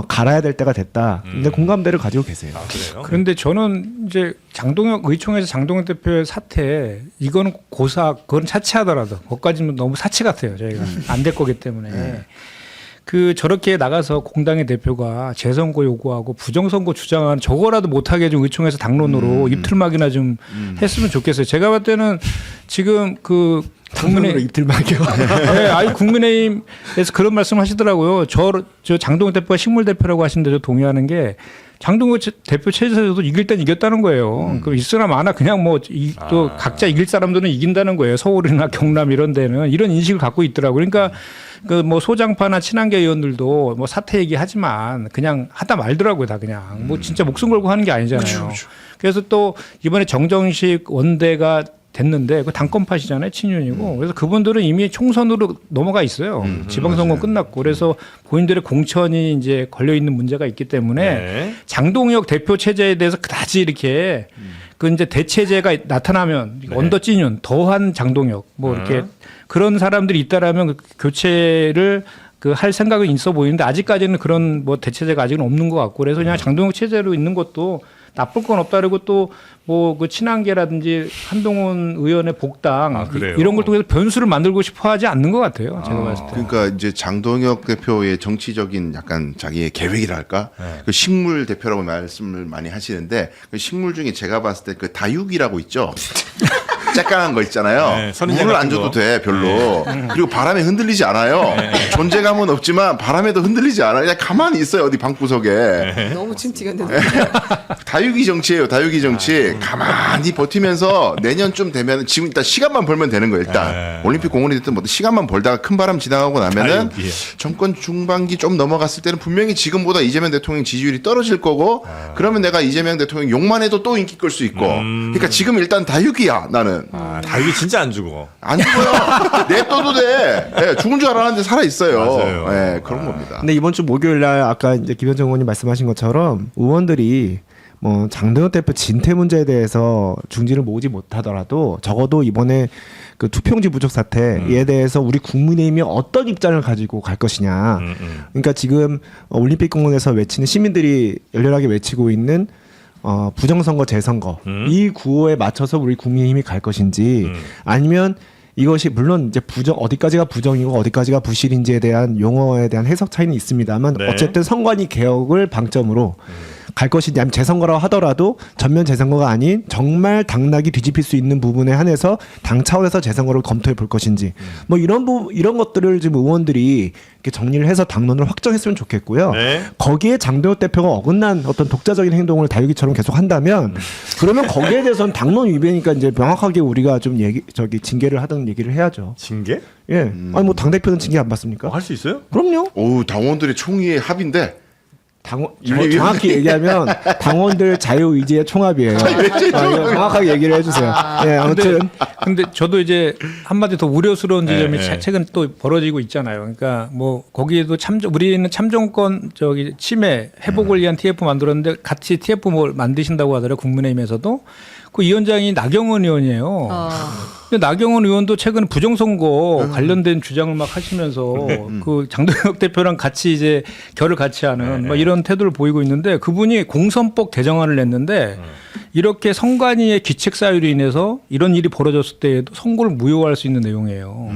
갈아야 될 때가 됐다. 근데 공감대를 가지고 계세요. 그래요? 그런데 저는 이제 장동혁 의총에서 장동혁 대표의 사태 이거는 그건 차치하더라도 그것까지는 너무 사치 같아요. 저희가 안 될 거기 때문에. 저렇게 나가서 공당의 대표가 재선거 요구하고 부정선거 주장하는 저거라도 못하게 좀 의총에서 당론으로 입틀막이나 좀 했으면 좋겠어요. 제가 봤을 때는 지금 당론으로 입틀막이요. 네, 국민의힘에서 그런 말씀 하시더라고요. 저 장동혁 대표가 식물 대표라고 하시는데 저 동의하는 게 장동혁 대표 체제에서도 이길 땐 이겼다는 거예요. 그 있으나 마나 그냥 뭐 또 각자 이길 사람들은 이긴다는 거예요. 서울이나 경남 이런 데는 이런 인식을 갖고 있더라고요. 그러니까 그 뭐 소장파나 친한계 의원들도 뭐 사퇴 얘기하지만 그냥 하다 말더라고요. 다 그냥 뭐 진짜 목숨 걸고 하는 게 아니잖아요. 그래서 또 이번에 정정식 원대가 됐는데 그 당권파시잖아요. 친윤이고. 그래서 그분들은 이미 총선으로 넘어가 있어요. 지방선거 끝났고. 그래서 본인들의 공천이 이제 걸려 있는 문제가 있기 때문에 네. 장동혁 대표 체제에 대해서 그다지 이렇게 그 이제 대체제가 나타나면 네. 언더찐윤 더한 장동혁 뭐 이렇게 그런 사람들이 있다라면 그 교체를 그 할 생각은 있어 보이는데 아직까지는 그런 뭐 대체제가 아직은 없는 것 같고 그래서 그냥 장동혁 체제로 있는 것도 나쁠 건 없다. 그리고 또 뭐 그 친한계라든지 한동훈 의원의 복당 그래요? 이런 걸 통해서 변수를 만들고 싶어 하지 않는 것 같아요. 제가 봤을 때. 그러니까 이제 장동혁 대표의 정치적인 약간 자기의 계획이랄까 그 식물 대표라고 말씀을 많이 하시는데 그 식물 중에 제가 봤을 때 그 다육이라고 있죠. 짝강한 거 있잖아요. 네, 선인장 물을 안 같은 줘도 거. 돼 별로. 그리고 바람에 흔들리지 않아요. 존재감은 없지만 바람에도 흔들리지 않아요. 그냥 가만히 있어요 어디 방구석에. 너무 침튀겼는데. 다육이 정치예요. 다육이 정치. 가만히 버티면서 내년쯤 되면 지금 일단 시간만 벌면 되는 거예요. 일단 올림픽 공헌이 됐든 뭐 시간만 벌다가 큰 바람 지나가고 나면은 다육이. 정권 중반기 좀 넘어갔을 때는 분명히 지금보다 이재명 대통령 지지율이 떨어질 거고 그러면 내가 이재명 대통령 욕만 해도 또 인기 끌 수 있고. 그러니까 지금 일단 다육이야 나는. 다육이 진짜 안 죽어. 안 죽어요. 냅둬도 돼. 예, 죽은 줄 알았는데 살아 있어요. 맞아요. 예, 그런 겁니다. 근데 이번 주 목요일 날 아까 이제 김현정 의원님 말씀하신 것처럼 의원들이 뭐 장동혁 대표 진퇴 문제에 대해서 중지를 모으지 못하더라도 적어도 이번에 그 투표용지 부족 사태에 대해서 우리 국민의힘이 어떤 입장을 가지고 갈 것이냐. 그러니까 지금 올림픽 공원에서 외치는 시민들이 열렬하게 외치고 있는 부정선거 재선거 이 구호에 맞춰서 우리 국민의힘이 갈 것인지 아니면 이것이 물론 이제 어디까지가 부정이고 어디까지가 부실인지에 대한 용어에 대한 해석 차이는 있습니다만 네. 어쨌든 선관위 개혁을 방점으로 갈 것인지 아니면 재선거라고 하더라도 전면 재선거가 아닌 정말 당락이 뒤집힐 수 있는 부분에 한해서 당 차원에서 재선거를 검토해 볼 것인지 뭐 이런 것들을 지금 의원들이 이렇게 정리를 해서 당론을 확정했으면 좋겠고요. 네. 거기에 장동혁 대표가 어긋난 어떤 독자적인 행동을 다육이처럼 계속 한다면 그러면 거기에 대해서는 당론 위배니까 이제 명확하게 우리가 좀 징계를 하던 얘기를 해야죠. 징계? 예. 아니 뭐 당 대표는 징계 안 받습니까? 할 수 있어요? 그럼요. 오, 당원들의 총의의 합인데 정확히 얘기하면 당원들 자유 의지의 총합이에요. 이거 정확하게 얘기를 해주세요. 네, 아무튼 근데 저도 이제 한마디 더 우려스러운 지점이 네. 최근 또 벌어지고 있잖아요. 그러니까 뭐 거기에도 우리는 참정권 침해 회복을 위한 TF 만들었는데 같이 TF 뭘 만드신다고 하더라고요. 국민의힘에서도. 그 위원장이 나경원 의원이에요. 근데 나경원 의원도 최근 부정선거 관련된 주장을 막 하시면서 그 장동혁 대표랑 같이 이제 결을 같이 하는 막 이런 태도를 보이고 있는데 그분이 공선법 개정안을 냈는데 이렇게 선관위의 기책 사유로 인해서 이런 일이 벌어졌을 때에도 선고를 무효할 수 있는 내용이에요.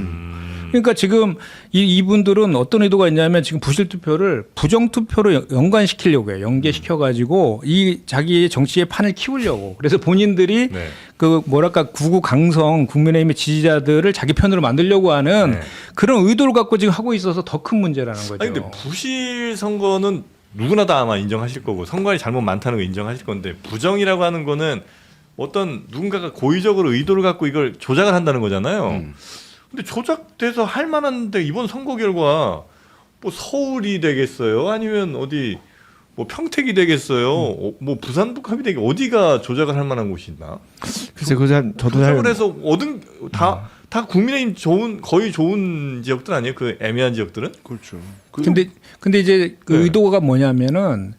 그러니까 지금 이분들은 어떤 의도가 있냐면 지금 부실 투표를 부정 투표로 연관시키려고 해요. 연계시켜가지고 이 자기의 정치의 판을 키우려고. 그래서 본인들이 네. 그 뭐랄까 구구 강성 국민의힘의 지지자들을 자기 편으로 만들려고 하는 그런 의도를 갖고 지금 하고 있어서 더 큰 문제라는 거죠. 아니 근데 부실 선거는 누구나 다 아마 인정하실 거고 선관위 잘못 많다는 거 인정하실 건데 부정이라고 하는 거는 어떤 누군가가 고의적으로 의도를 갖고 이걸 조작을 한다는 거잖아요. 근데 조작돼서 할 만한데 이번 선거 결과 뭐 서울이 되겠어요? 아니면 어디 뭐 평택이 되겠어요? 뭐 부산북합이 되게 어디가 조작을 할 만한 곳이 있나? 글쎄 저도 조작을 해서 다 국민의힘 거의 좋은 지역들 아니에요? 그 애매한 지역들은? 그렇죠. 근데 이제 그 의도가 뭐냐면은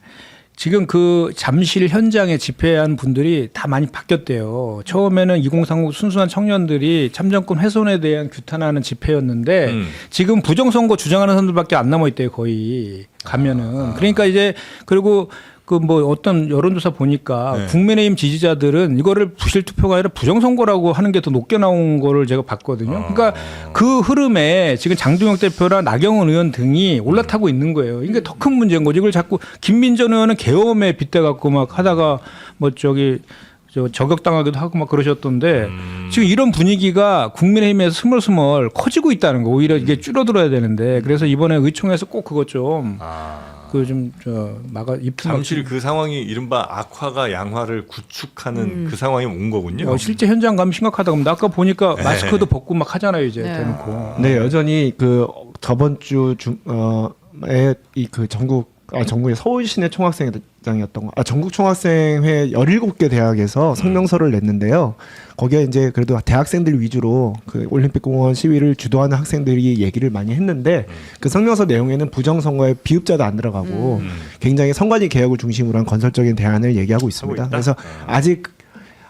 지금 그 잠실 현장에 집회한 분들이 다 많이 바뀌었대요. 처음에는 2030 순수한 청년들이 참정권 훼손에 대한 규탄하는 집회였는데 지금 부정선거 주장하는 사람들밖에 안 남아 있대요. 거의 가면은. 그러니까 이제 그리고 그 뭐 어떤 여론조사 보니까 국민의힘 지지자들은 이거를 부실 투표가 아니라 부정선거라고 하는 게 더 높게 나온 거를 제가 봤거든요. 그러니까 그 흐름에 지금 장동혁 대표랑 나경원 의원 등이 올라타고 있는 거예요. 이게 더 큰 문제인 거죠. 이걸 자꾸 김민전 의원은 계엄에 빗대갖고 막 하다가 뭐 저격당하기도 하고 막 그러셨던데 지금 이런 분위기가 국민의힘에서 스멀스멀 커지고 있다는 거. 오히려 이게 줄어들어야 되는데 그래서 이번에 의총에서 꼭 그것 좀 그 좀 막아 입금 잠실 그 상황이 이른바 악화가 양화를 구축하는 그 상황이 온 거군요. 실제 현장 가면 심각하다고 합니다. 아까 보니까 마스크도 벗고 막 하잖아요 이제 네. 대놓고. 네, 여전히 그 저번 주 이 그 전국의 서울 시내 총학생회장이었던 거. 전국 총학생회 17개 대학에서 성명서를 냈는데요. 거기에 이제 그래도 대학생들 위주로 그 올림픽 공원 시위를 주도하는 학생들이 얘기를 많이 했는데 그 성명서 내용에는 부정 선거에 비읍자도 안 들어가고 굉장히 선관위 개혁을 중심으로 한 건설적인 대안을 얘기하고 있습니다. 있다? 그래서 아직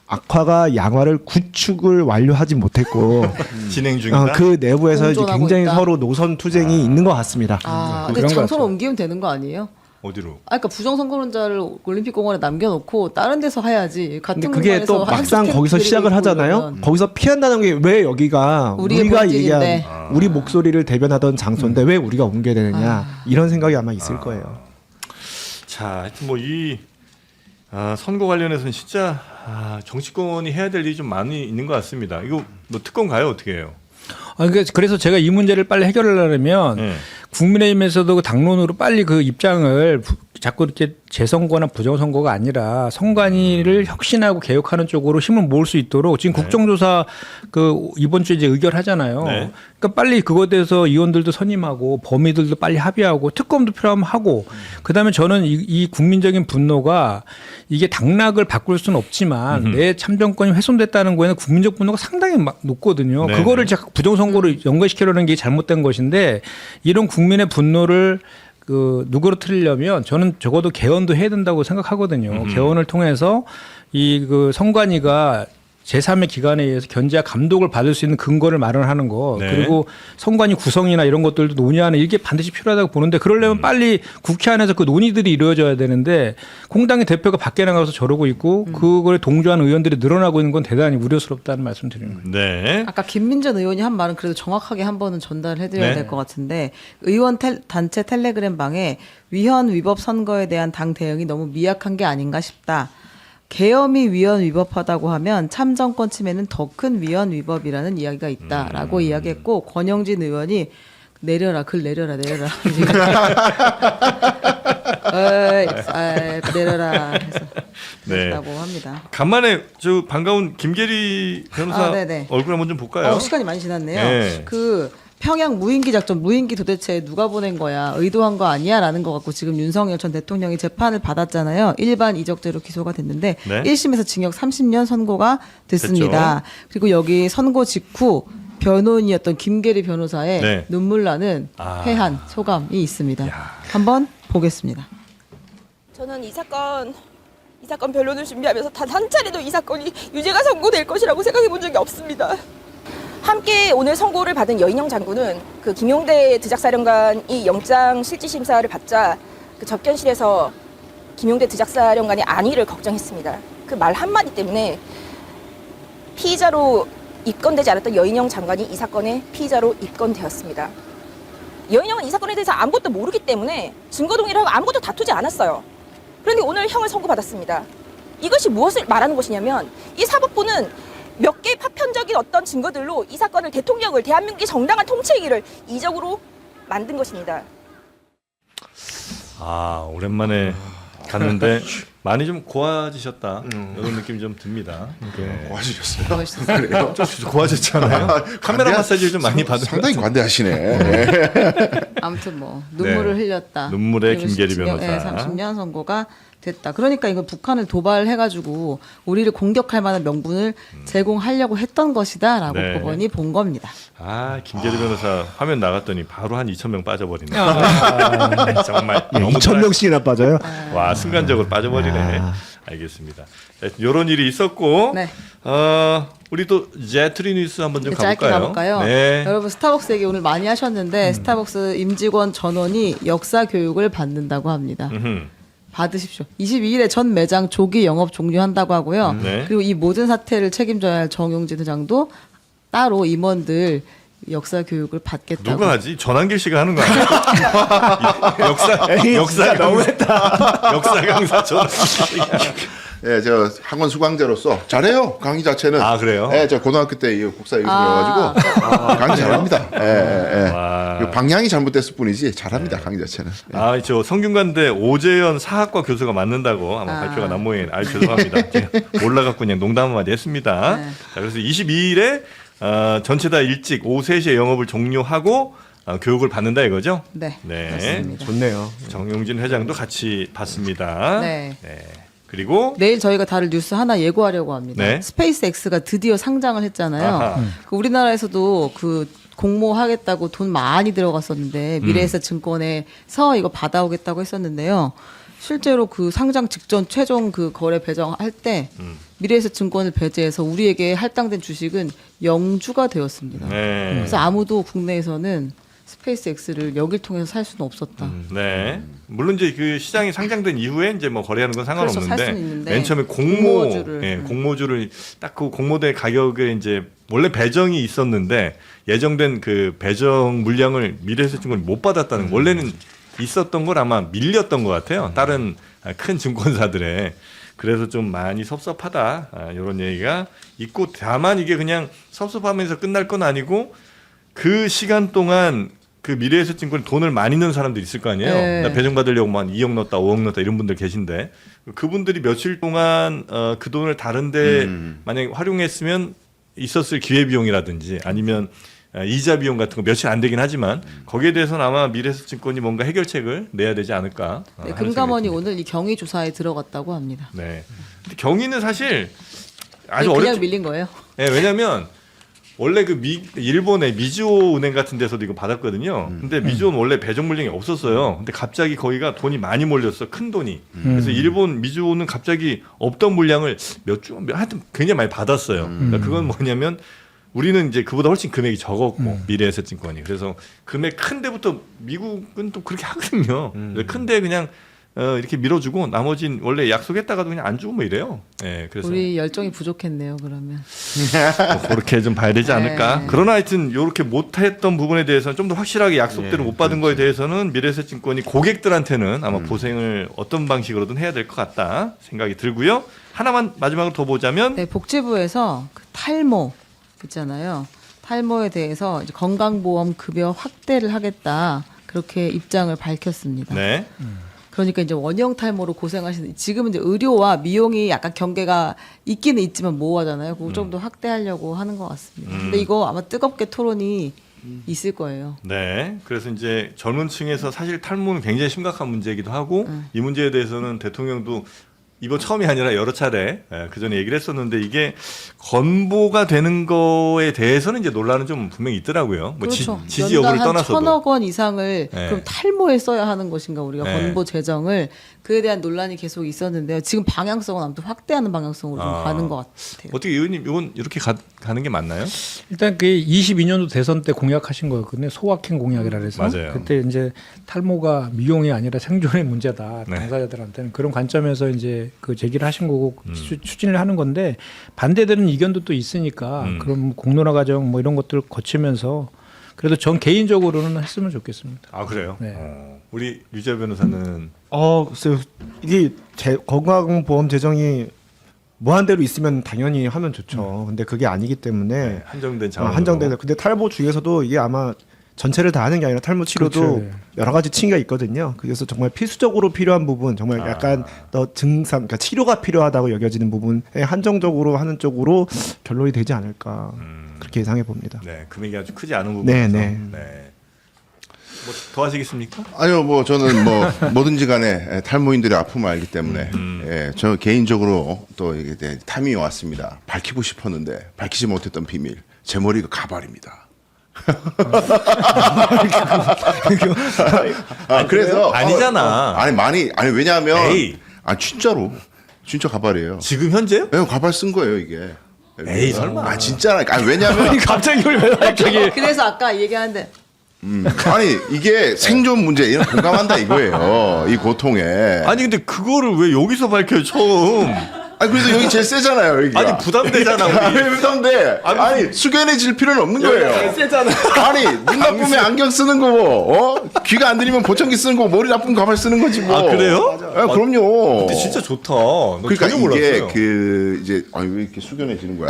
악화가 양화를 구축을 완료하지 못했고 진행 중이다. 그 내부에서 이제 공존하고 굉장히 있다. 서로 노선 투쟁이 있는 것 같습니다. 근데 그런 것 장소를 같아요. 옮기면 되는 거 아니에요? 어디로? 그러니까 부정선거론자를 올림픽 공원에 남겨놓고 다른 데서 해야지. 같은 근데 그게 또 공간에서 막상 한국 거기서 팬들이 시작을 있고 하잖아요. 이러면. 거기서 피한다는 게 왜 여기가 우리의 우리가 본질인데. 얘기한 우리 목소리를 대변하던 장소인데 왜 우리가 옮겨야 되느냐 이런 생각이 아마 있을 거예요. 자, 하여튼 뭐 이 선거 관련해서는 진짜 정치권이 해야 될 일이 좀 많이 있는 것 같습니다. 이거 뭐 특검 가요 어떻게 해요? 그래서 제가 이 문제를 빨리 해결하려면 네. 국민의힘에서도 그 당론으로 빨리 그 입장을 자꾸 이렇게 재선거나 부정선거가 아니라 선관위를 혁신하고 개혁하는 쪽으로 힘을 모을 수 있도록 지금 국정조사 그 이번 주에 이제 의결하잖아요. 네. 그러니까 빨리 그거에 대해서 의원들도 선임하고 범위들도 빨리 합의하고 특검도 필요하면 하고 그다음에 저는 이 국민적인 분노가 이게 당락을 바꿀 수는 없지만 내 참정권이 훼손됐다는 거에는 국민적 분노가 상당히 높거든요. 네. 그거를 자꾸 부정선거로 연결시키려는 게 잘못된 것인데 이런 국민의 분노를 누그러뜨리려면 저는 적어도 개헌도 해야 된다고 생각하거든요. 개헌을 통해서 이 그 선관위가 제3의 기관에 의해서 견제와 감독을 받을 수 있는 근거를 마련하는 거 네. 그리고 선관위 구성이나 이런 것들도 논의하는 이게 반드시 필요하다고 보는데 그러려면 빨리 국회 안에서 그 논의들이 이루어져야 되는데 공당의 대표가 밖에 나가서 저러고 있고 그거에 동조하는 의원들이 늘어나고 있는 건 대단히 우려스럽다는 말씀 드리는 거예요. 네. 아까 김민전 의원이 한 말은 그래도 정확하게 한 번은 전달해드려야 네. 될 것 같은데 의원 단체 텔레그램 방에 위헌 위법 선거에 대한 당 대응이 너무 미약한 게 아닌가 싶다. 계엄이 위헌 위법하다고 하면 참정권 침해는 더 큰 위헌 위법이라는 이야기가 있다라고 이야기했고 권영진 의원이 내려라 글 내려라 내려라 해서 네. 그랬다고 합니다. 간만에 저 반가운 김계리 변호사 네네. 얼굴 한번 좀 볼까요? 시간이 많이 지났네요. 네. 그 평양 무인기 작전, 무인기 도대체 누가 보낸 거야? 의도한 거 아니야라는 거 갖고 지금 윤석열 전 대통령이 재판을 받았잖아요. 일반 이적죄로 기소가 됐는데 네. 1심에서 징역 30년 선고가 됐습니다. 그리고 여기 선고 직후 변호인이었던 김계리 변호사의 네. 눈물 나는 회한 소감이 있습니다. 한번 보겠습니다. 저는 이 사건 변론을 준비하면서 단 한 차례도 이 사건이 유죄가 선고될 것이라고 생각해 본 적이 없습니다. 함께 오늘 선고를 받은 여인영 장군은 그 김용대 드작사령관이 영장 실질심사를 받자 그 접견실에서 김용대 드작사령관의 안위를 걱정했습니다. 그 말 한마디 때문에 피의자로 입건되지 않았던 여인영 장관이 이 사건의 피의자로 입건되었습니다. 여인영은 이 사건에 대해서 아무것도 모르기 때문에 증거동의를 하고 아무것도 다투지 않았어요. 그런데 오늘 형을 선고받았습니다. 이것이 무엇을 말하는 것이냐면 이 사법부는 몇 개의 파편적인 어떤 증거들로 이 사건을 대통령을 대한민국의 정당한 통치이기를 이적으로 만든 것입니다. 오랜만에 갔는데 많이 좀 고와지셨다 이런 느낌이 좀 듭니다. 네. 고하셨어요. 그래요? 좀 고와졌잖아요. 카메라 마사지를 좀 많이 받은 상당히 것 관대하시네. 아무튼 뭐 눈물을 네. 흘렸다. 눈물의 그리고 김계리 징역, 변호사. 30년 선고가 됐다. 그러니까 이거 북한을 도발해가지고 우리를 공격할 만한 명분을 제공하려고 했던 것이다라고 네. 법원이 본 겁니다. 김계리 변호사 화면 나갔더니 바로 한 2,000명 빠져버리네. 정말 너무 2,000명씩이나 빠져요. 와 순간적으로 빠져버리네. 알겠습니다. 이런 일이 있었고 네. 우리 또 제트리 뉴스 한번 좀 짧게 가볼까요? 가볼까요? 네. 여러분 스타벅스 얘기 오늘 많이 하셨는데 스타벅스 임직원 전원이 역사 교육을 받는다고 합니다. 받으십시오. 22일에 전 매장 조기 영업 종료한다고 하고요. 네. 그리고 이 모든 사태를 책임져야 할 정용진 회장도 따로 임원들 역사 교육을 받겠다고. 누가 하지? 전한길 씨가 하는 거 아니야? 역사 너무했다. 역사 강사 전한길 씨가. 예, 제가 학원 수강자로서 잘해요. 강의 자체는. 아, 그래요? 예, 제가 고등학교 때 이 국사 여기서 배워가지고 강의 잘합니다. 예. 와. 그 방향이 잘못됐을 뿐이지 잘합니다. 강의 자체는. 예. 아, 저 성균관대 오재현 사학과 교수가 맞는다고 아마 발표가 난 모양이에요. 아, 죄송합니다. 제가 몰라갖고 그냥 농담 한마디 했습니다. 네. 자, 그래서 22일에 전체 다 일찍 오후 3시에 영업을 종료하고 교육을 받는다 이거죠? 네. 네. 맞습니다. 좋네요. 정용진 회장도 같이 받습니다. 네. 그리고 내일 저희가 다룰 뉴스 하나 예고하려고 합니다. 네. 스페이스X가 드디어 상장을 했잖아요. 아하. 그 우리나라에서도 그 공모하겠다고 돈 많이 들어갔었는데 미래에셋증권에서 이거 받아오겠다고 했었는데요. 실제로 그 상장 직전 최종 그 거래 배정할 때 미래에셋증권을 배제해서 우리에게 할당된 주식은 영주가 되었습니다. 네. 그래서 아무도 국내에서는 스페이스X를 여길 통해서 살 수는 없었다. 네. 물론 이제 그 시장이 상장된 이후에 이제 뭐 거래하는 건 그렇죠, 살 상관없는데 수는 있는데 맨 처음에 공모주를. 공모주를 딱 그 공모된 가격에 이제 원래 배정이 있었는데 예정된 그 배정 물량을 미래에셋증권이 못 받았다는 거. 원래는 있었던 걸 아마 밀렸던 것 같아요. 다른 큰 증권사들에. 그래서 좀 많이 섭섭하다 이런 얘기가 있고 다만 이게 그냥 섭섭하면서 끝날 건 아니고 그 시간 동안 그 미래에셋증권에 돈을 많이 넣은 사람들이 있을 거 아니에요. 네. 나 배정 받으려고 뭐 한 2억 넣었다, 5억 넣었다 이런 분들 계신데 그분들이 며칠 동안 그 돈을 다른데 만약에 활용했으면 있었을 기회비용이라든지 아니면 이자 비용 같은 거 며칠 안 되긴 하지만 거기에 대해서는 아마 미래에셋증권이 뭔가 해결책을 내야 되지 않을까. 네, 하는 금감원이 생각이 듭니다. 오늘 이 경위 조사에 들어갔다고 합니다. 네. 근데 경위는 사실 아주 그냥 어렵죠. 밀린 거예요. 네, 왜냐하면 원래 그 일본의 미즈오 은행 같은 데서도 이거 받았거든요. 근데 미즈오는 원래 배정 물량이 없었어요. 근데 갑자기 거기가 돈이 많이 몰렸어, 큰 돈이. 그래서 일본 미즈오는 갑자기 없던 물량을 하여튼 굉장히 많이 받았어요. 그러니까 그건 뭐냐면 우리는 이제 그보다 훨씬 금액이 적었고 미래에셋증권이 그래서 금액 큰 데부터 미국은 또 그렇게 하거든요. 큰데 그냥 이렇게 밀어주고 나머지는 원래 약속했다가도 그냥 안 주고 뭐 이래요. 네, 그래서 우리 열정이 부족했네요. 그러면 뭐 그렇게 좀 봐야 되지 않을까. 네. 그러나 하여튼 이렇게 못했던 부분에 대해서는 좀 더 확실하게 약속대로 못 받은 거에 대해서는 미래에셋증권이 고객들한테는 아마 보생을 어떤 방식으로든 해야 될 것 같다 생각이 들고요. 하나만 마지막으로 더 보자면 네, 복지부에서 그 탈모 있잖아요. 탈모에 대해서 이제 건강보험 급여 확대를 하겠다 그렇게 입장을 밝혔습니다. 네. 그러니까 이제 원형 탈모로 고생하시는 지금은 이제 의료와 미용이 약간 경계가 있기는 있지만 모호하잖아요. 그거 좀 더 확대하려고 하는 것 같습니다. 근데 이거 아마 뜨겁게 토론이 있을 거예요. 네. 그래서 이제 젊은 층에서 사실 탈모는 굉장히 심각한 문제이기도 하고 이 문제에 대해서는 대통령도 이번 처음이 아니라 여러 차례 그 전에 얘기를 했었는데 이게 건보가 되는 거에 대해서는 이제 논란은 좀 분명히 있더라고요. 뭐 그렇죠. 지지 연간 여부를 한 떠나서도. 1,000억 원 이상을 네. 그럼 탈모에 써야 하는 것인가 우리가 네. 건보 재정을 그에 대한 논란이 계속 있었는데요. 지금 방향성은 아무튼 확대하는 방향성으로 좀 가는 것 같아요. 어떻게 의원님 이건 이렇게 가는 게 맞나요? 일단 그 22년도 대선 때 공약하신 거였거든요. 소확행 공약이라 그래서 맞아요. 그때 이제 탈모가 미용이 아니라 생존의 문제다. 네. 당사자들한테는 그런 관점에서 이제 그 제기를 하신 거고 추진을 하는 건데 반대되는 의견도 또 있으니까 그럼 공론화 과정 뭐 이런 것들 거치면서 그래도 전 개인적으로는 했으면 좋겠습니다. 아 그래요? 네. 우리 유재 변호사는 글쎄요. 이게 건강보험 재정이 무한대로 있으면 당연히 하면 좋죠. 근데 그게 아니기 때문에 한정된 자원 한정된. 근데 탈모 중에서도 이게 아마 전체를 다 하는 게 아니라 탈모 치료도 그렇죠. 여러 가지 층위가 있거든요. 그래서 정말 필수적으로 필요한 부분, 정말 약간 더 증상, 그러니까 치료가 필요하다고 여겨지는 부분에 한정적으로 하는 쪽으로 결론이 되지 않을까 그렇게 예상해 봅니다. 네 금액이 아주 크지 않은 네, 부분에서 네. 뭐 더 하시겠습니까? 아니요, 뭐 저는 뭐 뭐든지 간에 탈모인들의 아픔을 알기 때문에 저 개인적으로 또 이게 탐이 왔습니다. 밝히고 싶었는데 밝히지 못했던 비밀. 제 머리가 가발입니다. 그래서 아니잖아. 아니 왜냐하면 에이. 진짜로 진짜 가발이에요. 지금 현재요? 네, 가발 쓴 거예요 이게. 에이, 설마. 진짜라니까. 왜냐하면 갑자기 이걸 왜 갑자기? 그래서 아까 얘기하는데 아니 이게 생존 문제 이런 공감한다 이거예요. 이 고통에. 아니 근데 그거를 왜 여기서 밝혀요 처음? 그래서 여기 제일 세잖아요 여기가. 아니 부담되잖아 우리. 왜 부담돼? 아니 숙연해질 필요는 없는 거예요. 세잖아. 아니 눈 나쁘면 안경 쓰는 거고, 귀가 안 들리면 보청기 쓰는 거고, 머리 나쁘면 가발 쓰는 거지 뭐. 아 그래요? 아, 그럼요. 근데 진짜 좋다. 너 그러니까 전혀 이게 몰랐어요. 그 이제 아니 왜 이렇게 숙연해지는 거야?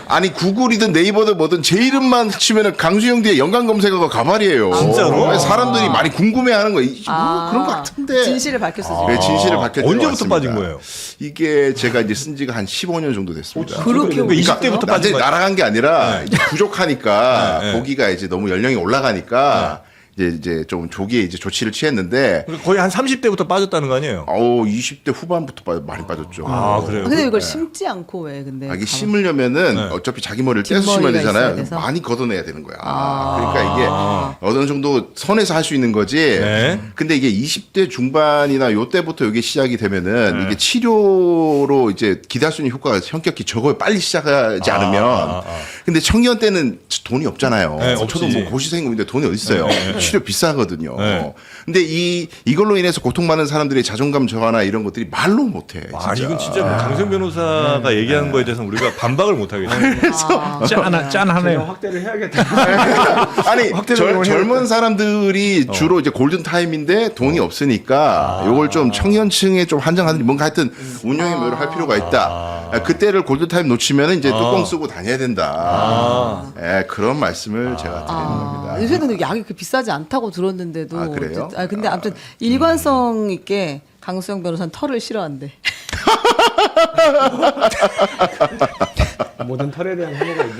아니 구글이든 네이버든 뭐든 제 이름만 치면은 강수영 뒤에 연관 검색어가 가발이에요. 진짜로? 사람들이 많이 궁금해하는 거야. 뭐 그런 거 같은데. 진실을 밝혔어. 네, 진실을 밝혔죠. 언제부터 빠진 거예요? 이게 제가 이제 쓴 지가 한 15년 정도 됐습니다. 그렇게 그러니까 20대부터 빠진 완전히 거예요? 날아간 게 아니라 네. 이제 부족하니까 네. 보기가 이제 너무 연령이 올라가니까 이제 좀 조기에 이제 조치를 취했는데 그러니까 거의 한 30대부터 빠졌다는 거 아니에요? 20대 후반부터 많이 빠졌죠. 아, 그래요? 근데 이걸 심지 않고 왜 근데 이게 가만- 심으려면은 네. 어차피 자기 머리를 떼서 심어야 뒷머리가 되잖아요. 있어야 돼서? 많이 걷어내야 되는 거야. 그러니까 이게 어느 정도 선에서 할 수 있는 거지. 네. 근데 이게 20대 중반이나 요때부터 이게 시작이 되면은 네. 이게 치료로 이제 기대할 수 있는 효과가 현격히 적어요. 빨리 시작하지 않으면. 근데 청년 때는 돈이 없잖아요. 네, 저도 없지. 뭐 고시생인데 돈이 어디 있어요. 네, 네. 치료 비싸거든요. 네. 근데 이걸로 인해서 고통받는 사람들의 자존감 저하나 이런 것들이 말로 못해. 아, 이건 진짜 뭐 강성 변호사가 얘기하는 거에 대해서는 우리가 반박을 못 하겠어요. 짠하네요. 확대를 해야겠다. 아니 확대적으로 젊은 사람들이 주로 이제 골든 타임인데 돈이 없으니까 요걸 좀 청년층에 좀 한정하는 뭔가 하여튼 운영에 묘를 할 필요가 있다. 그때를 골든 타임 놓치면 이제 뚜껑 쓰고 다녀야 된다. 예, 그런 말씀을 제가 드리는 겁니다. 요새 근데 약이 그렇게 비싸지 않다고 들었는데도. 아, 그래요? 근데 아무튼 일관성 있게 강수영 변호사는 털을 싫어한대. 모든 털에 대한 혐오가 있는.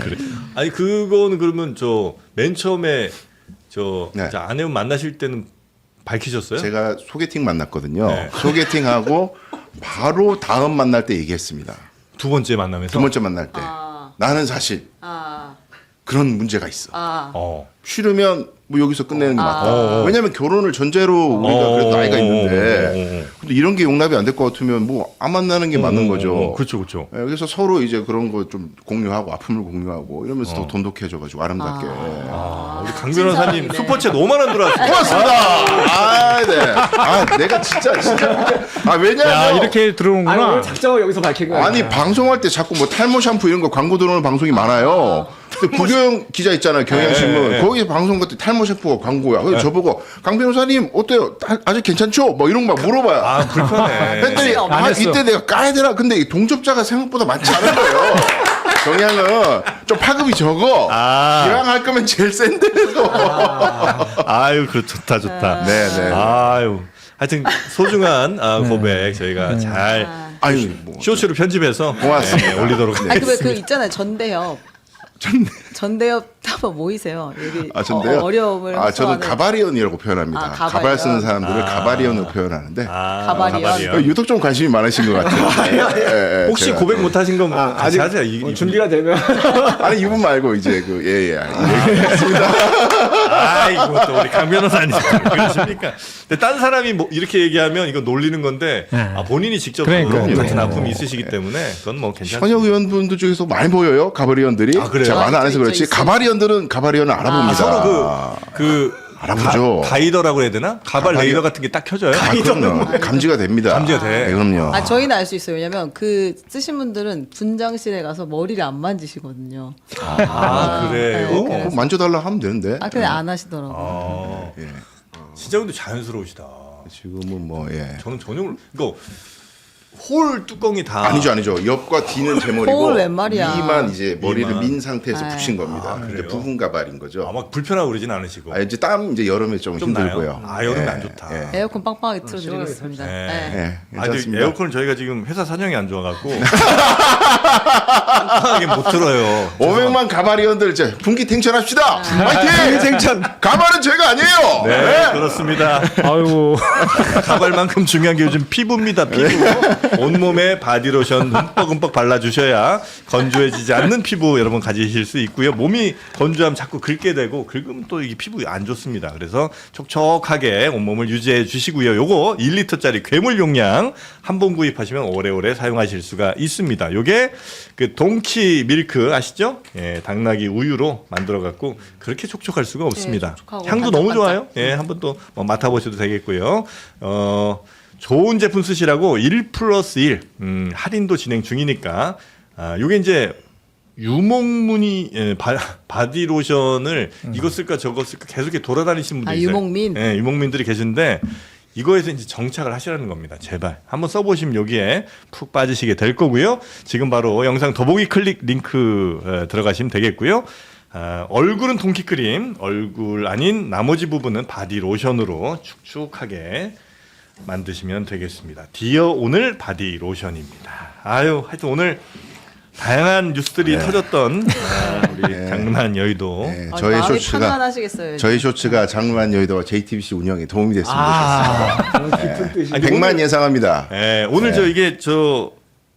그래. 아니 그거는 그러면 저 맨 처음에 네. 자, 아내분 만나실 때는 밝히셨어요? 제가 소개팅 만났거든요. 네. 소개팅하고 바로 다음 만날 때 얘기했습니다. 두 번째 만남에서. 두 번째 만날 때 나는 사실 그런 문제가 있어. 어. 싫으면 뭐 여기서 끝내는 게 맞다. 왜냐하면 결혼을 전제로 우리가 그래도 나이가 있는데 근데 이런 게 용납이 안 될 것 같으면 뭐 안 만나는 게 맞는 거죠. 그렇죠, 그렇죠. 예, 그래서 서로 이제 그런 거 좀 공유하고 아픔을 공유하고 이러면서 더 돈독해져가지고 아름답게. 우리 강 변호사님 슈퍼챗 5만 원 들어왔습니다. 고맙습니다. 네. 내가 진짜. 왜냐면 야, 이렇게 들어오는구나. 작정을 여기서 밝힌 거야. 아니 방송할 때 자꾸 뭐 탈모 샴푸 이런 거 광고 들어오는 방송이 많아요. 근데 구경 기자 있잖아요, 경향신문. 네. 거기 방송 같은 탈모 샴푸가 광고야. 그래서 저보고 강 변호사님 어때요? 아직 괜찮죠? 뭐 이런 거 막 물어봐요. 아, 불편해. 했더니 안 했어. 이때 내가 까야 되나? 근데 이 동접자가 생각보다 많지 않은 거예요. 경향은 좀 파급이 적어. 기왕 할 거면 제일 센 데서. 아유, 그 좋다. 네네. 아유. 하여튼 소중한 고백 저희가 잘 아유 뭐. 쇼츠로 편집해서 고맙습니다. 네, 올리도록 아니 그 있잖아요 전대협. 전대협 한번 모이세요. 여기 전데요? 어려움을 저는 호소하는- 가바리언이라고 표현합니다. 가바리언. 가발 쓰는 사람들을 가바리언으로 표현하는데 가바리언. 유독 좀 관심이 많으신 것 같아요. 예, 혹시 제가. 고백 못 하신 건 아직 하세요. 준비가 되면 아니 이분 말고 이제 아이고 또 우리 강 변호사님 그러십니까? 근데 딴 사람이 뭐 이렇게 얘기하면 이거 놀리는 건데 본인이 직접 그러니까요. 같은 아픔이 있으시기 때문에 그건 뭐 괜찮습니다. 현역 의원분들 중에서 많이 보여요 가바리언들이. 아, 그래요? 제가 말 안 해서 그렇지 있어요. 가바리언을 알아봅니다. 서로 알아보죠. 가이더라고 해야 되나? 가발 레이더 같은 게 딱 켜져요. 그럼요. 감지가 됩니다. 감지가 돼. 네, 그럼요. 저희는 알 수 있어요. 왜냐면 그 쓰신 분들은 분장실에 가서 머리를 안 만지시거든요. 그래요? 네, 그거 만져달라 하면 되는데. 근데 안 하시더라고요. 예. 진짜 근데 자연스러우시다. 지금은 뭐 예. 저는 전혀 이거 홀 뚜껑이 다 아니죠. 옆과 뒤는 제 머리고 홀 웬 말이야. 위만 이제 머리를 위만. 민 상태에서 붙인 겁니다. 이제 그래요? 부분 가발인 거죠. 막 불편하고 그러진 않으시고 이제 땀 이제 여름에 좀 좀 나요? 힘들고요. 여름에 예, 안 좋다. 예. 에어컨 빵빵하게 틀어드리겠습니다. 네. 네. 예, 아니 괜찮습니다. 에어컨을 저희가 지금 회사 사정이 안 좋아갖고 깜빡하게 못 틀어요. 500만 가바리언들 이제 분기 탱천합시다. 파이팅! 탱천. 가발은 죄가 아니에요. 네, 그렇습니다. 아이고. 가발만큼 중요한 게 요즘 피부입니다. 피부. 온몸에 바디로션 흠뻑흠뻑 발라주셔야 건조해지지 않는 피부 여러분 가지실 수 있고요. 몸이 건조하면 자꾸 긁게 되고 긁으면 또 이게 피부에 안 좋습니다. 그래서 촉촉하게 온몸을 유지해 주시고요. 요거 1리터짜리 괴물 용량 한 번 구입하시면 오래오래 사용하실 수가 있습니다. 요게 그 동키 밀크 아시죠? 예, 당나귀 우유로 만들어 갖고 그렇게 촉촉할 수가 없습니다. 촉촉하고 향도 너무 반짝반짝. 좋아요. 예, 한번 또 맡아보셔도 되겠고요. 좋은 제품 쓰시라고 1+1 할인도 진행 중이니까 요게 이제 유목문이 바디 로션을 이거 쓸까 저거 쓸까 계속 이렇게 돌아다니시는 분들이 있어요. 유목민. 예, 유목민들이 계신데 이거에서 이제 정착을 하시라는 겁니다. 제발 한번 써보시면 여기에 푹 빠지시게 될 거고요. 지금 바로 영상 더보기 클릭 링크 들어가시면 되겠고요. 얼굴은 동키크림, 얼굴 아닌 나머지 부분은 바디 로션으로 축축하게 만드시면 되겠습니다. 디어 오늘 바디 로션입니다. 아유, 하여튼 오늘 다양한 뉴스들이 터졌던 우리 장르만 여의도. 네, 아, 저희 마음이 쇼츠가 편안하시겠어요. 저희 쇼츠가 장르만 여의도와 JTBC 운영에 도움이 됐으면 좋겠습니다. 깊은 뜻이. 아니, 100만 오늘- 예상합니다. 오늘 이게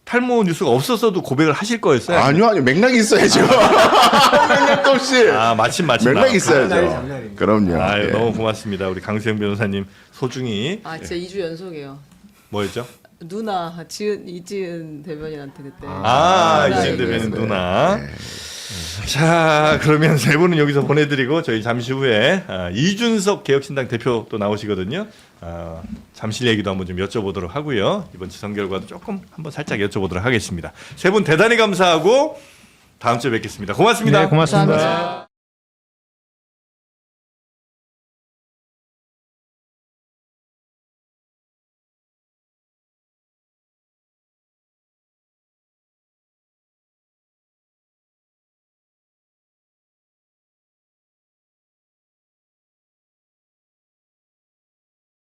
탈모 뉴스가 없었어도 고백을 하실 거였어요. 아니요, 맥락이 있어야죠. 맥락도 없이. 마침 맥락이 있어야죠. 장난입니다. 그럼요. 아유, 예. 너무 고맙습니다. 우리 강수영 변호사님 소중히 아, 진짜 2주 연속이에요. 뭐였죠? 누나 이지은 대변인한테 그때. 이제 되면 누나. 자, 그러면 세 분은 여기서 보내드리고 저희 잠시 후에 이준석 개혁신당 대표 또 나오시거든요. 잠실 얘기도 한번 좀 여쭤보도록 하고요. 이번 지선 결과도 조금 한번 살짝 여쭤보도록 하겠습니다. 세 분 대단히 감사하고 다음 주에 뵙겠습니다. 고맙습니다. 네, 고맙습니다. 감사합니다.